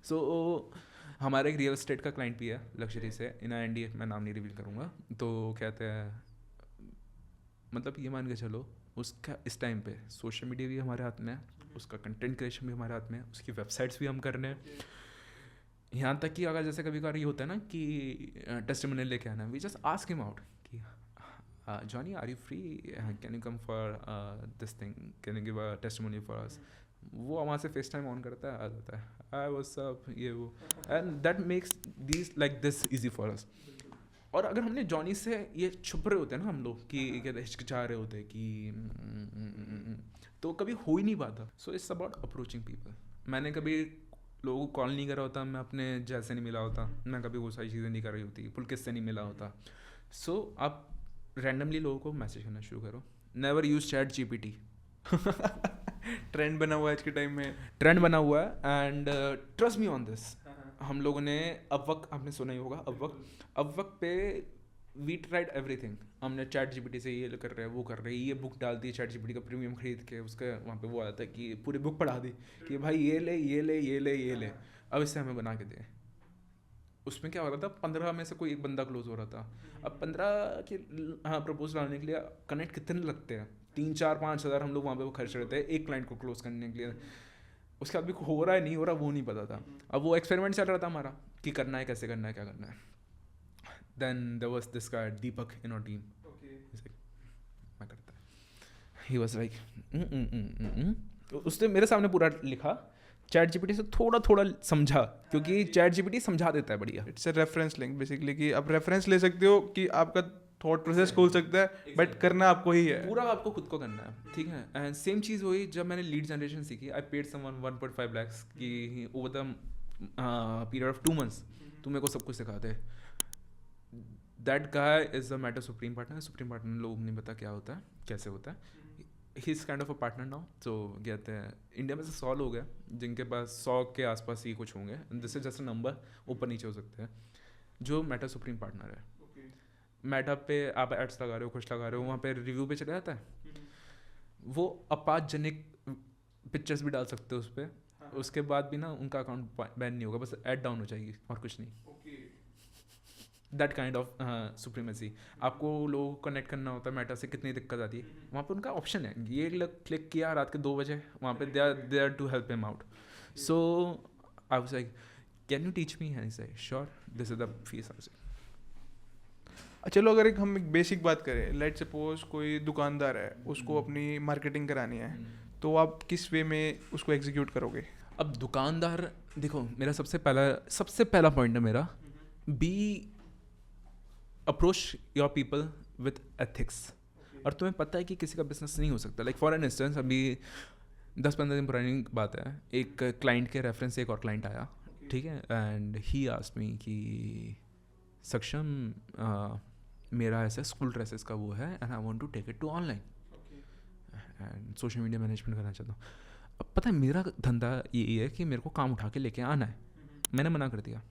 [SPEAKER 2] सो हमारा एक रियल एस्टेट का क्लाइंट भी है लग्जरी से, इन IND, मैं नाम नहीं रिवील करूँगा, तो कहते हैं, मतलब ये मान के चलो उसका इस टाइम पे सोशल मीडिया भी हमारे हाथ में है, उसका कंटेंट क्रिएशन भी हमारे हाथ में है, उसकी वेबसाइट्स भी हम कर रहे हैं, यहाँ तक कि अगर जैसे कभी कभार ये होता है ना कि टेस्टिमोनियल लेके आना, we just ask him out कि Johnny are you free, can you come for this thing, can you give a testimonial for us. वो वहाँ से फेस टाइम ऑन करता है, आ जाता है, आई व्हाट्स अप, ये वो, and that makes these like this easy for us. और अगर हमने जॉनी से ये छुप रहे होते हैं ना हम लोग कि हिचकिचा रहे होते कि तो कभी हो ही नहीं पाता। So it's about approaching people. मैंने कभी लोगों को कॉल नहीं करा होता, मैं अपने जैसे नहीं मिला होता, मैं कभी वो सारी चीज़ें नहीं कर रही होती, पुलकित से नहीं मिला होता। सो आप रैंडमली लोगों को मैसेज करना शुरू करो। Never use ChatGPT।
[SPEAKER 1] ट्रेंड बना हुआ है आज के टाइम में,
[SPEAKER 2] ट्रेंड बना हुआ है, and trust me on this. हम लोगों ने अपवर्क, आपने सुना ही होगा, अपवर्क पे वी ट्राइड एवरीथिंग। हमने ChatGPT से ये कर रहे हैं, वो कर रहे हैं, ये बुक डाल दी ChatGPT का प्रीमियम खरीद के, उसका वहाँ पे वो आता है कि पूरी बुक पढ़ा दी कि भाई ये ले ये ले ये ले ये ले, अब इससे हमें बना के दे। उसमें क्या हो रहा था, 15 में से कोई एक बंदा क्लोज हो रहा था। अब 15 के प्रपोज डालने के लिए कनेक्ट कितने लगते हैं, 3-4-5 हज़ार हम लोग वहाँ पे वो खर्च रहे थे एक क्लाइंट को क्लोज करने के लिए। उसके बाद भी हो रहा है नहीं हो रहा वो नहीं पता था। अब वो एक्सपेरिमेंट चल रहा था हमारा कि करना है, कैसे करना है, क्या करना है। Then there was this guy Deepak in our team, मैं करता है, ही वाज लाइक उसने मेरे सामने पूरा लिखा, ChatGPT से थोड़ा थोड़ा समझा, क्योंकि ChatGPT समझा देता है बढ़िया।
[SPEAKER 1] It's a reference link basically, कि आप रेफरेंस ले सकते हो कि आपका थॉट प्रोसेस खोल सकता है, बट करना आपको ही है,
[SPEAKER 2] पूरा आपको खुद को करना है, ठीक है। एंड सेम चीज़ हुई जब मैंने लीड जनरेशन सीखी। आई पेड समवन 1.5 lakhs कि over the period of 2 months तू मेरे को सब कुछ सिखा दे। That guy is a matter supreme partner. Supreme partner लोगों को नहीं पता क्या होता है, कैसे होता है। He is kind of a partner now. तो कहते हैं इंडिया में से 100 लोग हैं जिनके पास 100 के आसपास ही कुछ होंगे, this is just a number, ऊपर नीचे हो सकते हैं, जो मेटा सुप्रीम पार्टनर है। मेटा पे आप एड्स लगा रहे हो, कुछ लगा रहे हो, वहाँ पे रिव्यू पे चला जाता है, वो अपार्टजेनिक पिक्चर्स भी डाल सकते हो उस पर, उसके बाद भी ना उनका अकाउंट बैन नहीं होगा, बस ऐड डाउन हो जाएगी और कुछ नहीं। That kind of supremacy. आपको लोगों को कनेक्ट करना होता है मेटा से, कितनी दिक्कत आती है, वहाँ पे उनका ऑप्शन है, ये क्लिक किया रात के 2 बजे, वहाँ पे they are to help him out. So I was like, can you teach me? And he said sure, this is the fees.
[SPEAKER 1] चलो अगर हम एक बेसिक बात करें, लेट सपोज कोई दुकानदार है, उसको अपनी मार्केटिंग करानी है, तो आप किस वे में उसको एग्जीक्यूट करोगे?
[SPEAKER 2] अब दुकानदार, देखो मेरा सबसे पहला पॉइंट है मेरा, be approach your people with ethics. और तुम्हें पता है कि किसी का बिजनेस नहीं हो सकता, लाइक फॉर एन इंस्टेंस, अभी 10-15 दिन पुरानी बात है, एक क्लाइंट के रेफरेंस से एक और क्लाइंट आया, ठीक है, एंड ही आस्क्ड मी कि सक्षम मेरा ऐसा स्कूल ड्रेसेस का वो है and I want to take it to online and social media management करना चाहता हूँ। अब पता है मेरा धंधा यही है कि मेरे को काम उठा के लेके आना है। मैंने मना कर दिया,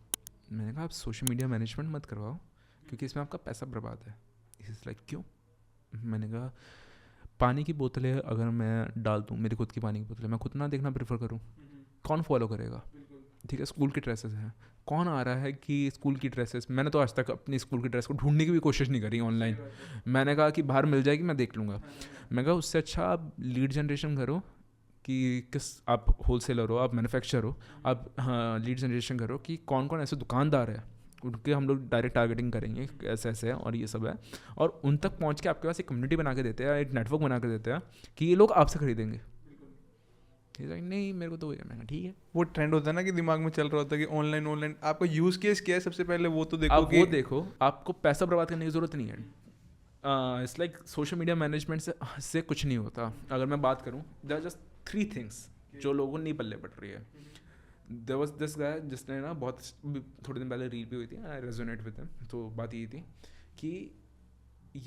[SPEAKER 2] मैंने कहा आप सोशल मीडिया मैनेजमेंट मत करवाओ क्योंकि इसमें आपका पैसा बर्बाद है। इस लाइक क्यों? मैंने कहा पानी की बोतलें अगर मैं डाल दूँ, मेरी खुद की पानी की बोतलें, मैं खुद ना देखना प्रेफर करूँ, कौन फॉलो करेगा? ठीक है, स्कूल की ड्रेसेस हैं, कौन आ रहा है कि स्कूल की ड्रेसेस, मैंने तो आज तक अपनी स्कूल की ड्रेस को ढूंढने की भी कोशिश नहीं करी ऑनलाइन। मैंने कहा कि बाहर मिल जाएगी, मैं देख लूँगा। मैं कहा उससे अच्छा आप लीड जनरेशन करो कि आप होलसेलर हो, आप मैन्युफैक्चर हो, आप हाँ लीड जनरेशन करो कि कौन कौन ऐसे दुकानदार है, उनके हम लोग डायरेक्ट टारगेटिंग करेंगे, ऐसे ऐसे है और ये सब है, और उन तक पहुँच के आपके पास एक कम्युनिटी बना के देते हैं, एक नेटवर्क बना के देते हैं कि ये लोग आपसे खरीदेंगे। नहीं मेरे को तो मैंने ठीक है।
[SPEAKER 1] वो ट्रेंड होता है ना कि दिमाग में चल रहा होता है कि ऑनलाइन आपका यूज केस क्या है, सबसे पहले वो तो देखो।
[SPEAKER 2] आप वो देखो, आपको पैसा बर्बाद करने की ज़रूरत नहीं है। It's like social media management से कुछ नहीं होता। अगर मैं बात करूँ, देयर आर जस्ट 3 थिंग्स जो लोगों को नहीं पल्ले पड़ रही है। देयर वाज दिस गाय जिसने ना बहुत थोड़े दिन पहले रील भी हुई थी, आई रेजोनेट विद हिम। तो बात ये थी कि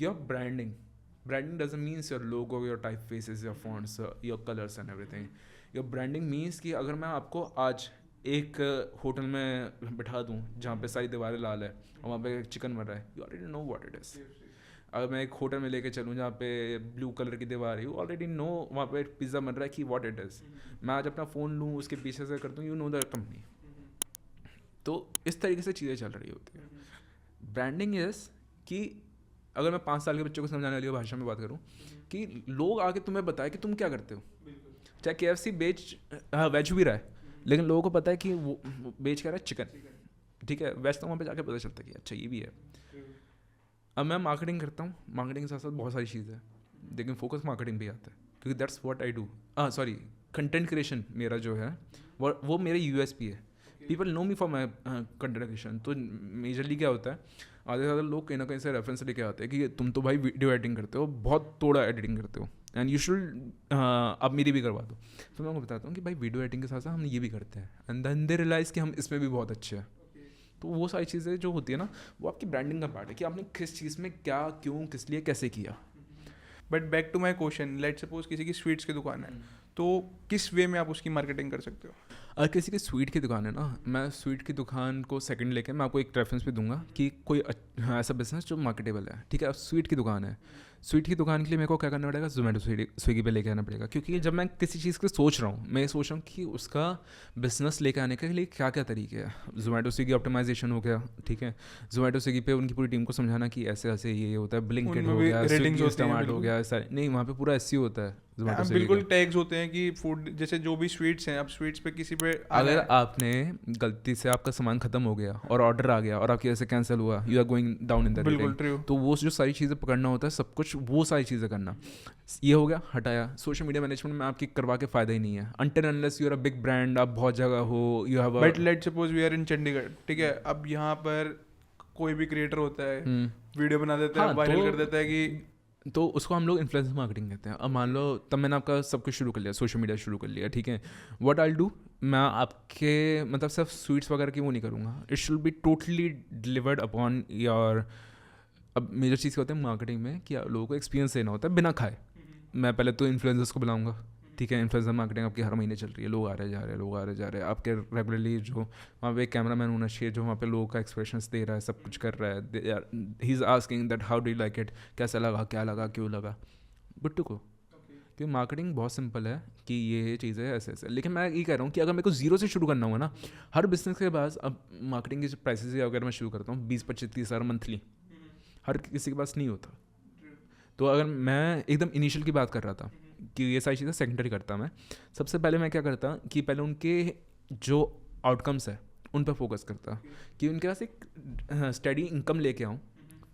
[SPEAKER 2] your branding doesn't means your logo, your type faces, your fonts, your colours and everything. Your branding means कि अगर मैं आपको आज एक होटल में बिठा दूँ जहाँ पे सारी दीवारें लाल है और वहाँ पे चिकन बन रहा है, you already know what it is. अगर मैं एक होटल में लेके चलूँ जहाँ पे ब्लू कलर की दीवार है, यू ऑलरेडी नो वहाँ पे पिज़्ज़ा बन रहा है कि व्हाट इट इज़। मैं आज अपना फ़ोन लूँ, उसके पीछे से कर दूँ, यू नो द कंपनी। तो इस तरीके से चीज़ें चल रही होती है। ब्रांडिंग इज़ कि अगर मैं 5 साल के बच्चों को समझाने वाली भाषा में बात करूँ कि लोग आके तुम्हें बताए कि तुम क्या करते हो। चाहे KFC वेज भी रहा है, लेकिन लोगों को पता है कि वो बेच क्या रहा है, चिकन। ठीक है, वेज तो वहाँ पे जाके पता चलता है कि अच्छा ये भी है। अब मैं मार्केटिंग करता हूँ, मार्केटिंग के साथ साथ बहुत सारी चीज़ें हैं, लेकिन फोकस मार्केटिंग पे आता है क्योंकि that's what I do. Content creation मेरा जो है वो मेरा USP है। People know me for my content creation. तो मेजरली क्या होता है, आधे से ज़्यादा लोग कहीं ना कहीं से रेफरेंस लेके आते हैं कि तुम तो भाई वीडियो एडिटिंग करते हो, बहुत तोड़ा एडिटिंग करते हो एंड यू शुड अब मेरी भी करवा दो। तो मैं उनको बताता हूँ कि भाई वीडियो एडिटिंग के साथ साथ हम ये भी करते हैं, एंड देन दे रियलाइज़ कि हम इसमें भी बहुत अच्छे हैं। तो वो सारी चीज़ें जो होती है ना, वो आपकी ब्रांडिंग का पार्ट है कि आपने किस चीज़ में क्या, क्यों, किस लिए, कैसे किया।
[SPEAKER 1] But back to my question, let suppose किसी की स्वीट्स की दुकान है, तो किस वे में आप उसकी मार्केटिंग कर सकते हो?
[SPEAKER 2] अगर किसी की स्वीट की दुकान है ना, मैं स्वीट की दुकान को सेकंड लेके मैं आपको एक रेफरेंस भी दूंगा कि कोई ऐसा बिजनेस जो मार्केटेबल है। ठीक है, अब स्वीट की दुकान है, स्वीट की दुकान के लिए मेरे को क्या करना पड़ेगा, जोमेटो स्विगी पे लेके आना पड़ेगा। क्योंकि जब मैं किसी चीज़ की सोच रहा हूँ, मैं ये सोच रहा हूँ कि उसका बिजनेस लेके आने के लिए क्या क्या तरीके हैं। जोमेटो स्विगी ऑप्टिमाइजेशन हो गया, ठीक है, जोमेटो स्विगी पे उनकी पूरी टीम को समझाना कि ऐसे ऐसे ये होता है, ब्लिंकिट हो गया, स्विगी स्टार्ट हो गया, नहीं वहाँ पे पूरा SEO होता है।
[SPEAKER 1] बिल्कुल टैग्स होते हैं कि फूड, जैसे जो भी स्वीट्स हैं, अब स्वीट्स पे किसी पे
[SPEAKER 2] अगर आपने गलती से आपका सामान खत्म हो गया और ऑर्डर आ गया और आपकी वजह से कैंसिल हुआ, you are going down in the rating. तो वो जो सारी चीज़ें पकड़ना होता है, सब कुछ वो सारी चीज़ें करना, ये हो गया, हटाया। सोशल मीडिया मैनेजमेंट में आपकी करवा के फ़ायदा ही नहीं है until unless you are a big brand, आप बहुत जगह हो, you have.
[SPEAKER 1] But let suppose we are in Chandigarh, ठीक है, अब यहाँ पर कोई भी क्रिएटर होता है, वीडियो बना देता है, वायरल कर देता है कि,
[SPEAKER 2] तो उसको हम लोग इन्फ्लुएंसर मार्केटिंग कहते हैं। अब मान लो तब मैंने आपका सब कुछ शुरू कर लिया, सोशल मीडिया शुरू कर लिया, ठीक है, व्हाट आई डू, मैं आपके मतलब सिर्फ स्वीट्स वगैरह की वो नहीं करूँगा, it should be totally delivered upon your. अब मेजर चीज़ क्या होता है मार्केटिंग में कि लोगों को एक्सपीरियंस देना होता है बिना खाए। मैं पहले तो इन्फ्लुएंसर्स को बुलाऊंगा, ठीक है, इन्फ्लुएंसर मार्केटिंग आपकी हर महीने चल रही है, लोग आ रहे जा रहे हैं, लोग आ रहे जा रहे हैं, आपके रेगुलरली जो वहाँ पे एक कैमरा मैन होना चाहिए जो वहाँ पे लोगों का एक्सप्रेशंस दे रहा है, सब कुछ कर रहा है, he is asking that how do you like it, कैसा लगा, क्या लगा, क्यों लगा, गुड टू गो। कि मार्केटिंग बहुत सिंपल है कि ये चीज़ है ऐसे ऐसे, लेकिन मैं ये कह रहा हूँ कि अगर मेरे को जीरो से शुरू करना होगा ना, हर बिजनेस के पास अब मार्केटिंग की जो प्राइसेस है अगर मैं शुरू करता हूँ 20-25-30 हज़ार मंथली, हर किसी के पास नहीं होता। तो अगर मैं एकदम इनिशियल की बात कर रहा था कि ये सारी चीज़ें सेकेंडरी करता मैं, सबसे पहले मैं क्या करता कि पहले उनके जो आउटकम्स है उन पर फोकस करता कि उनके पास एक स्टडी इनकम लेके आऊँ,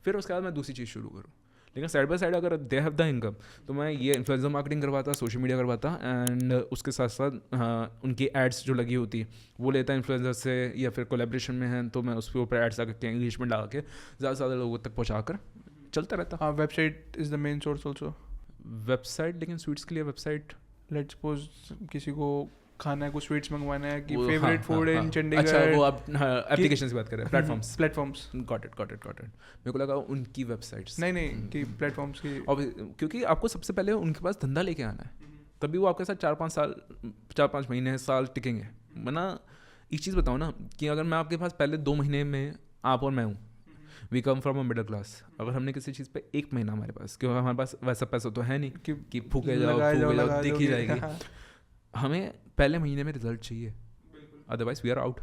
[SPEAKER 2] फिर उसके बाद मैं दूसरी चीज़ शुरू करूँ। लेकिन साइड बाय साइड अगर दे हैव द इनकम तो मैं ये इन्फ्लुएंसर मार्केटिंग करवाता, सोशल मीडिया करवाता, एंड उसके साथ साथ उनकी एड्स जो लगी होती है वो लेता इन्फ्लुएंसर से, या फिर कोलेब्रेशन में है तो मैं उसके ऊपर एड्स लगा के इंग्लिश में लगा के ज़्यादा से ज़्यादा लोगों तक पहुँचा कर चलता रहता।
[SPEAKER 1] हाँ, website is the main source also.
[SPEAKER 2] Website, लेकिन स्वीट्स के लिए वेबसाइट,
[SPEAKER 1] लेट्स सपोज किसी को खाना है, कुछ स्वीट्स मंगवाना है कि
[SPEAKER 2] वो-
[SPEAKER 1] फेवरेट
[SPEAKER 2] हाँ,
[SPEAKER 1] फूड
[SPEAKER 2] हाँ,
[SPEAKER 1] इन
[SPEAKER 2] हाँ।
[SPEAKER 1] चंडीगढ़।
[SPEAKER 2] अच्छा, वो आप एप्लीकेशंस की बात कर रहे हैं, प्लेटफॉर्म्स।
[SPEAKER 1] Platforms
[SPEAKER 2] got it. मेरे को लगा उनकी वेबसाइट्स।
[SPEAKER 1] नहीं कि प्लेटफॉर्म्स की।
[SPEAKER 2] और क्योंकि आपको सबसे पहले उनके पास धंधा लेके आना है, तभी वो आपके साथ 4-5 महीने साल टिकेंगे। वरना एक चीज़ बताओ ना कि अगर मैं आपके पास पहले 2 महीने में, आप और मैं हूँ, we come from a middle class, अगर हमने किसी चीज़ पे 1 महीना हमारे पास, क्योंकि हमारे पास वैसा पैसा तो है नहीं कि फूके जाओ दिख ही जाएगी। हमें पहले महीने में रिजल्ट चाहिए, अदरवाइज वी आर आउट।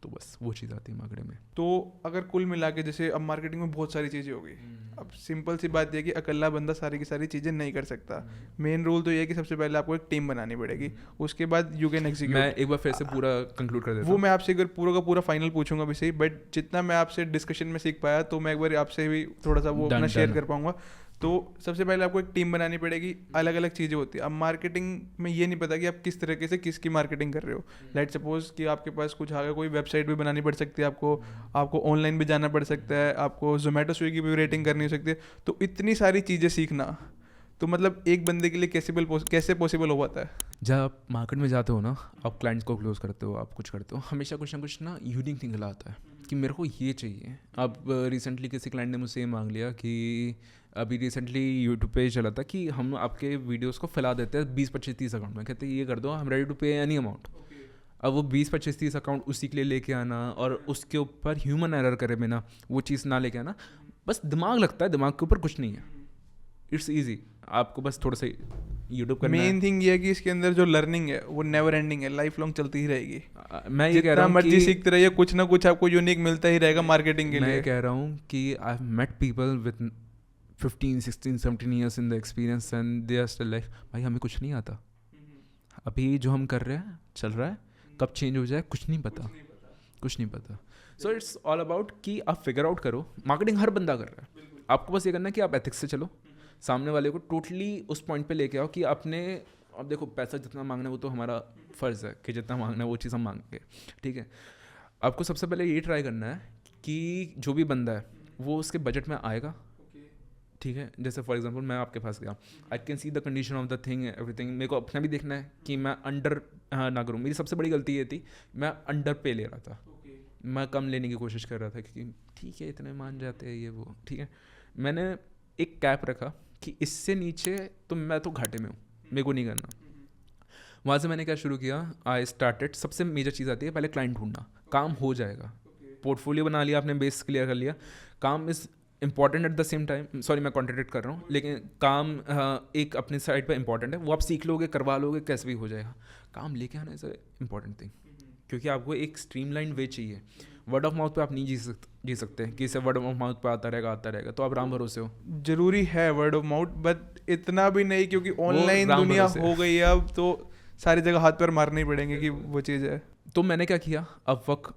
[SPEAKER 2] तो बस वो चीज़ आती है मार्केटिंग में।
[SPEAKER 1] तो अगर कुल मिला के, जैसे अब मार्केटिंग में बहुत सारी चीज़ें हो गई, अब सिंपल सी बात यह है कि अकेला बंदा सारी की सारी चीज़ें नहीं कर सकता। मेन रूल तो ये है कि सबसे पहले आपको एक टीम बनानी पड़ेगी, उसके बाद यू कैन एग्जीक्यूट।
[SPEAKER 2] मैं एक बार फिर से पूरा कंक्लूड कर देता
[SPEAKER 1] वो मैं आपसे अगर पूरा का पूरा फाइनल पूछूंगा भी सही, बट जितना मैं आपसे डिस्कशन में सीख पाया तो मैं एक बार आपसे भी थोड़ा सा वो अपना शेयर कर पाऊंगा। तो सबसे पहले आपको एक टीम बनानी पड़ेगी, अलग अलग चीज़ें होती है। अब मार्केटिंग में ये नहीं पता कि आप किस तरीके से किसकी मार्केटिंग कर रहे हो। लेट सपोज कि आपके पास कुछ आ गया, कोई वेबसाइट भी बनानी पड़ सकती है आपको ऑनलाइन भी जाना पड़ सकता है, आपको जोमेटो स्विगी भी रेटिंग करनी हो सकती है। तो इतनी सारी चीज़ें सीखना तो मतलब एक बंदे के लिए कैसे पॉसिबल हो पाता है?
[SPEAKER 2] जब आप मार्केट में जाते हो ना, आप क्लाइंट्स को क्लोज करते हो, आप कुछ करते हो, हमेशा कुछ ना यूनिक थिंग आता है कि मेरे को ये चाहिए। अब रिसेंटली किसी क्लाइंट ने मुझसे ये मांग लिया कि अभी रिसेंटली यूट्यूब पे चला था कि हम आपके वीडियोस को फैला देते हैं 20-25-30 अकाउंट में, कहते हैं ये कर दो, हम रेडी टू पे एनी अमाउंट। अब वो 20-25-30 अकाउंट उसी के लिए लेके आना और उसके ऊपर ह्यूमन एरर करे बिना वो चीज़ ना लेके आना, बस दिमाग लगता है, दिमाग के ऊपर कुछ नहीं है। इट्स ईजी, आपको बस थोड़ा सा यूट्यूब करना है।
[SPEAKER 1] मेन थिंग ये है कि इसके अंदर जो लर्निंग है वो नेवर एंडिंग है, लाइफ लॉन्ग चलती ही रहेगी।
[SPEAKER 2] मैं ये कह रहा हूँ
[SPEAKER 1] मर्जी सीखते रहिए, कुछ ना कुछ आपको यूनिक मिलता ही रहेगा मार्केटिंग के लिए।
[SPEAKER 2] मैं कह रहा हूँ कि I have met people with 15-16-17 years in the experience and they are still like, भाई हमें कुछ नहीं आता, अभी जो हम कर रहे हैं चल रहा है, कब चेंज हो जाए कुछ नहीं पता। सो इट्स ऑल अबाउट कि आप फिगर आउट करो। मार्केटिंग हर बंदा कर रहा है, आपको बस ये करना है कि आप एथिक्स से चलो, सामने वाले को टोटली उस पॉइंट पे लेके आओ कि आपने, अब देखो पैसा जितना मांगना है वो तो हमारा फ़र्ज़ है कि जितना मांगना है वो चीज़ हम मांगेंगे, ठीक है। आपको सबसे पहले ये ट्राई करना है कि जो भी बंदा है वो उसके बजट में आएगा, ठीक है। जैसे फॉर एग्जांपल मैं आपके पास गया, I can see the condition of the thing everything, मेरे को अपना भी देखना है कि मैं अंडर ना करूँ। मेरी सबसे बड़ी गलती ये थी, मैं अंडर पे ले रहा था, मैं कम लेने की कोशिश कर रहा था क्योंकि ठीक है इतने मान जाते हैं ये वो, ठीक है। मैंने एक कैप रखा कि इससे नीचे तो मैं तो घाटे में हूँ, मेरे को नहीं करना। वहाँ से मैंने क्या शुरू किया, आई स्टार्टेड, सबसे मेजर चीज़ आती है पहले क्लाइंट ढूंढना, काम हो जाएगा, पोर्टफोलियो बना लिया आपने, बेस क्लियर कर लिया, काम is important at the same time. Sorry मैं कॉन्ट्रडिक्ट कर रहा हूँ, लेकिन काम एक अपनी साइड पर इंपॉर्टेंट है, वो आप सीख लोगे, करवा लोगे, कैसे भी हो जाएगा। काम लेके आना इज़ अ इंपॉर्टेंट थिंग, क्योंकि आपको एक स्ट्रीमलाइन वे चाहिए। वर्ड ऑफ माउथ पे आप नहीं जी सकते कि इसे वर्ड ऑफ माउथ पे आता रहेगा, तो आप राम भरोसे हो।
[SPEAKER 1] जरूरी है वर्ड ऑफ माउथ, बट इतना भी नहीं, क्योंकि ऑनलाइन दुनिया हो गई है अब, तो सारी जगह हाथ पैर मारने ही पड़ेंगे कि वो चीज़ है।
[SPEAKER 2] तो मैंने क्या किया, अब वक्त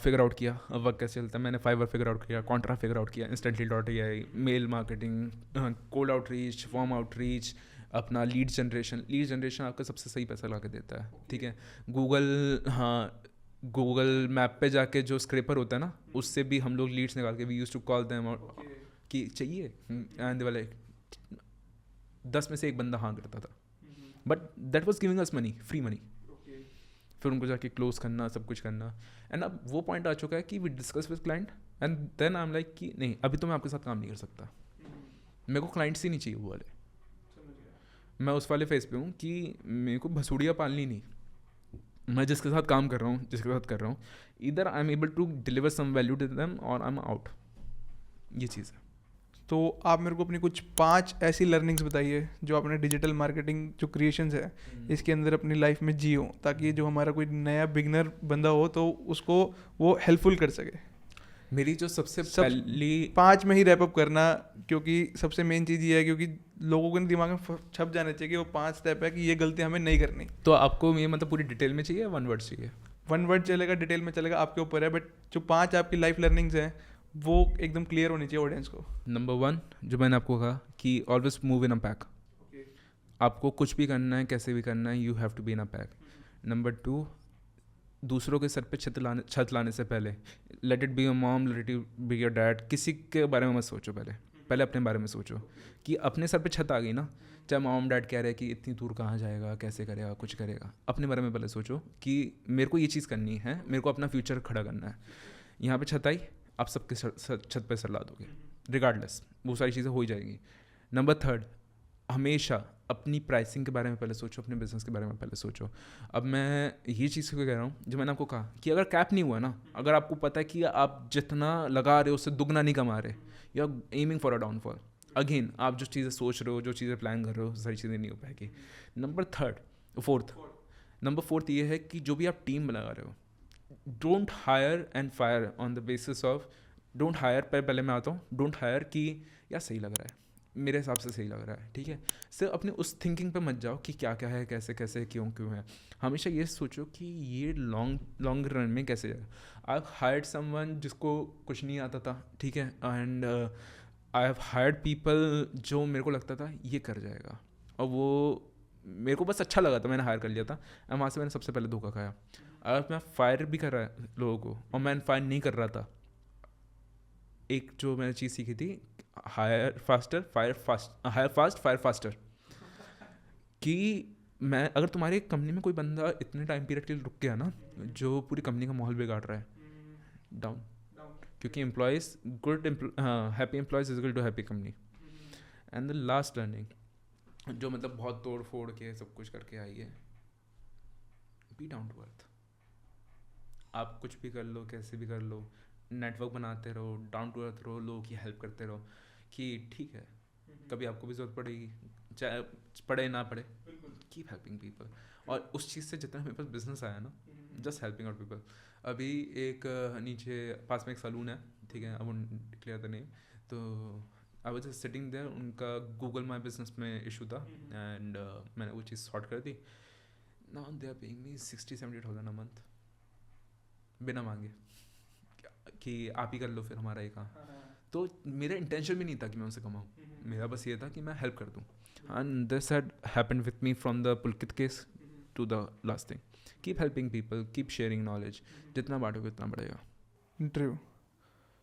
[SPEAKER 2] फिगर आउट किया, अब वक्त कैसे चलता है। मैंने फाइवर फिगर आउट किया, कॉन्ट्रा फिगर आउट किया, instantly.ai, mail marketing, cold outreach, warm outreach, अपना लीड जनरेशन आपका सबसे सही पैसा ला के देता है, ठीक है। गूगल मैप पे जाके जो स्क्रैपर होता है ना, उससे भी हम लोग लीड्स निकाल के, we used to call them कि चाहिए, एंड दे वर लाइक 10 में से एक बंदा हाँ करता था, but that was giving us money, free money. फिर उनको जाके क्लोज करना, सब कुछ करना, एंड अब वो पॉइंट आ चुका है कि we discuss with client and then I am like कि नहीं, अभी तो मैं आपके साथ काम नहीं कर सकता, मेरे को क्लाइंट्स ही नहीं चाहिए वो वाले। मैं उस वाले फेस पे हूँ कि मेरे को भसूड़िया पालनी नहीं, मैं जिसके साथ काम कर रहा हूँ, इधर I am able to deliver some value to them और आई एम आउट, ये चीज़ है।
[SPEAKER 1] तो आप मेरे को अपनी कुछ 5 ऐसी लर्निंग्स बताइए जो आपने डिजिटल मार्केटिंग जो क्रिएशंस है इसके अंदर अपनी लाइफ में जियो, ताकि जो हमारा कोई नया बिगनर बंदा हो तो उसको वो हेल्पफुल कर सके।
[SPEAKER 2] मेरी जो सबसे
[SPEAKER 1] सब
[SPEAKER 2] पहली
[SPEAKER 1] 5 में ही रैप अप करना, क्योंकि सबसे मेन चीज़ ये है, क्योंकि लोगों के दिमाग में छप जाना चाहिए कि वो 5 स्टेप है कि ये गलती हमें नहीं करनी।
[SPEAKER 2] तो आपको ये मतलब पूरी डिटेल में चाहिए, 1 वर्ड चाहिए?
[SPEAKER 1] 1 वर्ड चलेगा, डिटेल में चलेगा, आपके ऊपर है, बट जो 5 आपकी लाइफ लर्निंग्स हैं वो एकदम क्लियर होनी चाहिए ऑडियंस को।
[SPEAKER 2] नंबर 1 जो मैंने आपको कहा कि always move in a pack. आपको कुछ भी करना है, कैसे भी करना है, you have to be in a pack. Number 2, दूसरों के सर पे छत लाने से पहले, let it be your mom, let it be your dad, किसी के बारे में मत सोचो, पहले अपने बारे में सोचो कि अपने सर पे छत आ गई ना, चाहे मॉम डैड कह रहे हैं कि इतनी दूर कहाँ जाएगा, कैसे करेगा, कुछ करेगा, अपने बारे में पहले सोचो कि मेरे को ये चीज़ करनी है, मेरे को अपना फ्यूचर खड़ा करना है। यहाँ पे छत आई, आप सबके छत पे सर ला दोगे, रिगार्डलेस, वो सारी चीज़ें हो ही जाएंगी। नंबर 3, हमेशा अपनी प्राइसिंग के बारे में पहले सोचो, अपने बिजनेस के बारे में पहले सोचो। अब मैं ये चीज़ क्यों कह रहा हूँ, जो मैंने आपको कहा कि अगर कैप नहीं हुआ ना, अगर आपको पता है कि आप जितना लगा रहे हो उससे दुगना नहीं कमा रहे, you are aiming for a downfall. Again आप जो चीज़ें सोच रहे हो, जो चीज़ें प्लान कर रहे हो, सारी चीज़ें नहीं हो पाएगी। नंबर फोर्थ ये है कि जो भी आप टीम बना रहे हो, don't hire and fire on the basis of, don't hire, पहले मैं आता हूँ, डोंट हायर कि यार सही लग रहा है, मेरे हिसाब से सही लग रहा है, ठीक है, सिर्फ अपने उस थिंकिंग पे मत जाओ कि क्या क्या है, कैसे कैसे, क्यों क्यों है। हमेशा ये सोचो कि ये लॉन्ग रन में कैसे जाएगा। आई हैव हायर्ड समवन जिसको कुछ नहीं आता था, ठीक है, and I have hired people जो मेरे को लगता था ये कर जाएगा, और वो मेरे को बस अच्छा लगा था, मैंने हायर कर लिया था, और वहाँ से मैंने सबसे पहले धोखा खाया। अगर मैं फायर भी कर रहा लोगों को और मैं फायर नहीं कर रहा था, एक जो मैंने चीज़ सीखी थी, हायर फास्टर फायर फास्टर, कि मैं अगर तुम्हारी कंपनी में कोई बंदा इतने टाइम पीरियड के लिए रुक गया ना, जो पूरी कंपनी का माहौल बिगाड़ रहा है, डाउन, क्योंकि employees happy employees is equal to happy company. And the last learning, जो मतलब बहुत तोड़ फोड़ के सब कुछ करके आई है, बी डाउन टू अर्थ। आप कुछ भी कर लो, कैसे भी कर लो, नेटवर्क बनाते रहो, डाउन टू अर्थ रहो, लोगों की हेल्प करते रहो, कि ठीक है कभी आपको भी ज़रूरत पड़ेगी, चाहे पड़े ना पड़े, कीप हेल्पिंग पीपल। और उस चीज़ से जितना मेरे पास बिजनेस आया ना, जस्ट हेल्पिंग आउट पीपल। अभी एक नीचे पास में एक सलून है, ठीक है, अब क्लियर द नेम, तो I was just sitting there, उनका गूगल माई बिजनेस में इशू था, एंड मैंने वो चीज़ सॉर्ट कर दी। Now they are paying me 60-70,000 a month, बिना मांगे, कि आप ही कर लो फिर हमारा ये काम। तो मेरा इंटेंशन भी नहीं था कि मैं उनसे कमाऊँ, मेरा बस ये था कि मैं हेल्प कर दूँ। And this had happened with me from the Pulkit case to the last thing. Keep helping people, keep sharing knowledge, जितना बांटोगे उतना बढ़ेगा।
[SPEAKER 1] True.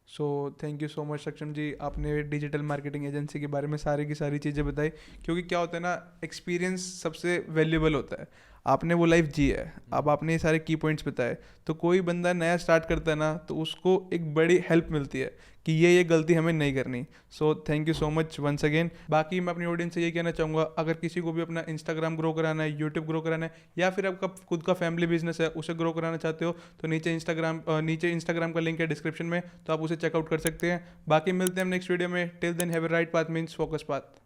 [SPEAKER 1] So thank you so much Saksham ji, आपने डिजिटल मार्केटिंग एजेंसी के बारे में सारी की सारी चीज़ें बताई, क्योंकि क्या होता है ना, एक्सपीरियंस सबसे वैल्यूबल होता है। आपने वो लाइफ जी है, अब आपने ये सारे की पॉइंट्स बताए, तो कोई बंदा नया स्टार्ट करता है ना, तो उसको एक बड़ी हेल्प मिलती है कि ये गलती हमें नहीं करनी। So thank you so much once again. बाकी मैं अपनी ऑडियंस से ये कहना चाहूँगा, अगर किसी को भी अपना इंस्टाग्राम ग्रो कराना है, यूट्यूब ग्रो कराना है, या फिर आपका खुद का फैमिली बिजनेस है उसे ग्रो कराना चाहते हो, तो नीचे इंस्टाग्राम का लिंक है डिस्क्रिप्शन में, तो आप उसे चेकआउट कर सकते हैं। बाकी मिलते हैं हम नेक्स्ट वीडियो में। Till then have a right path means focus path.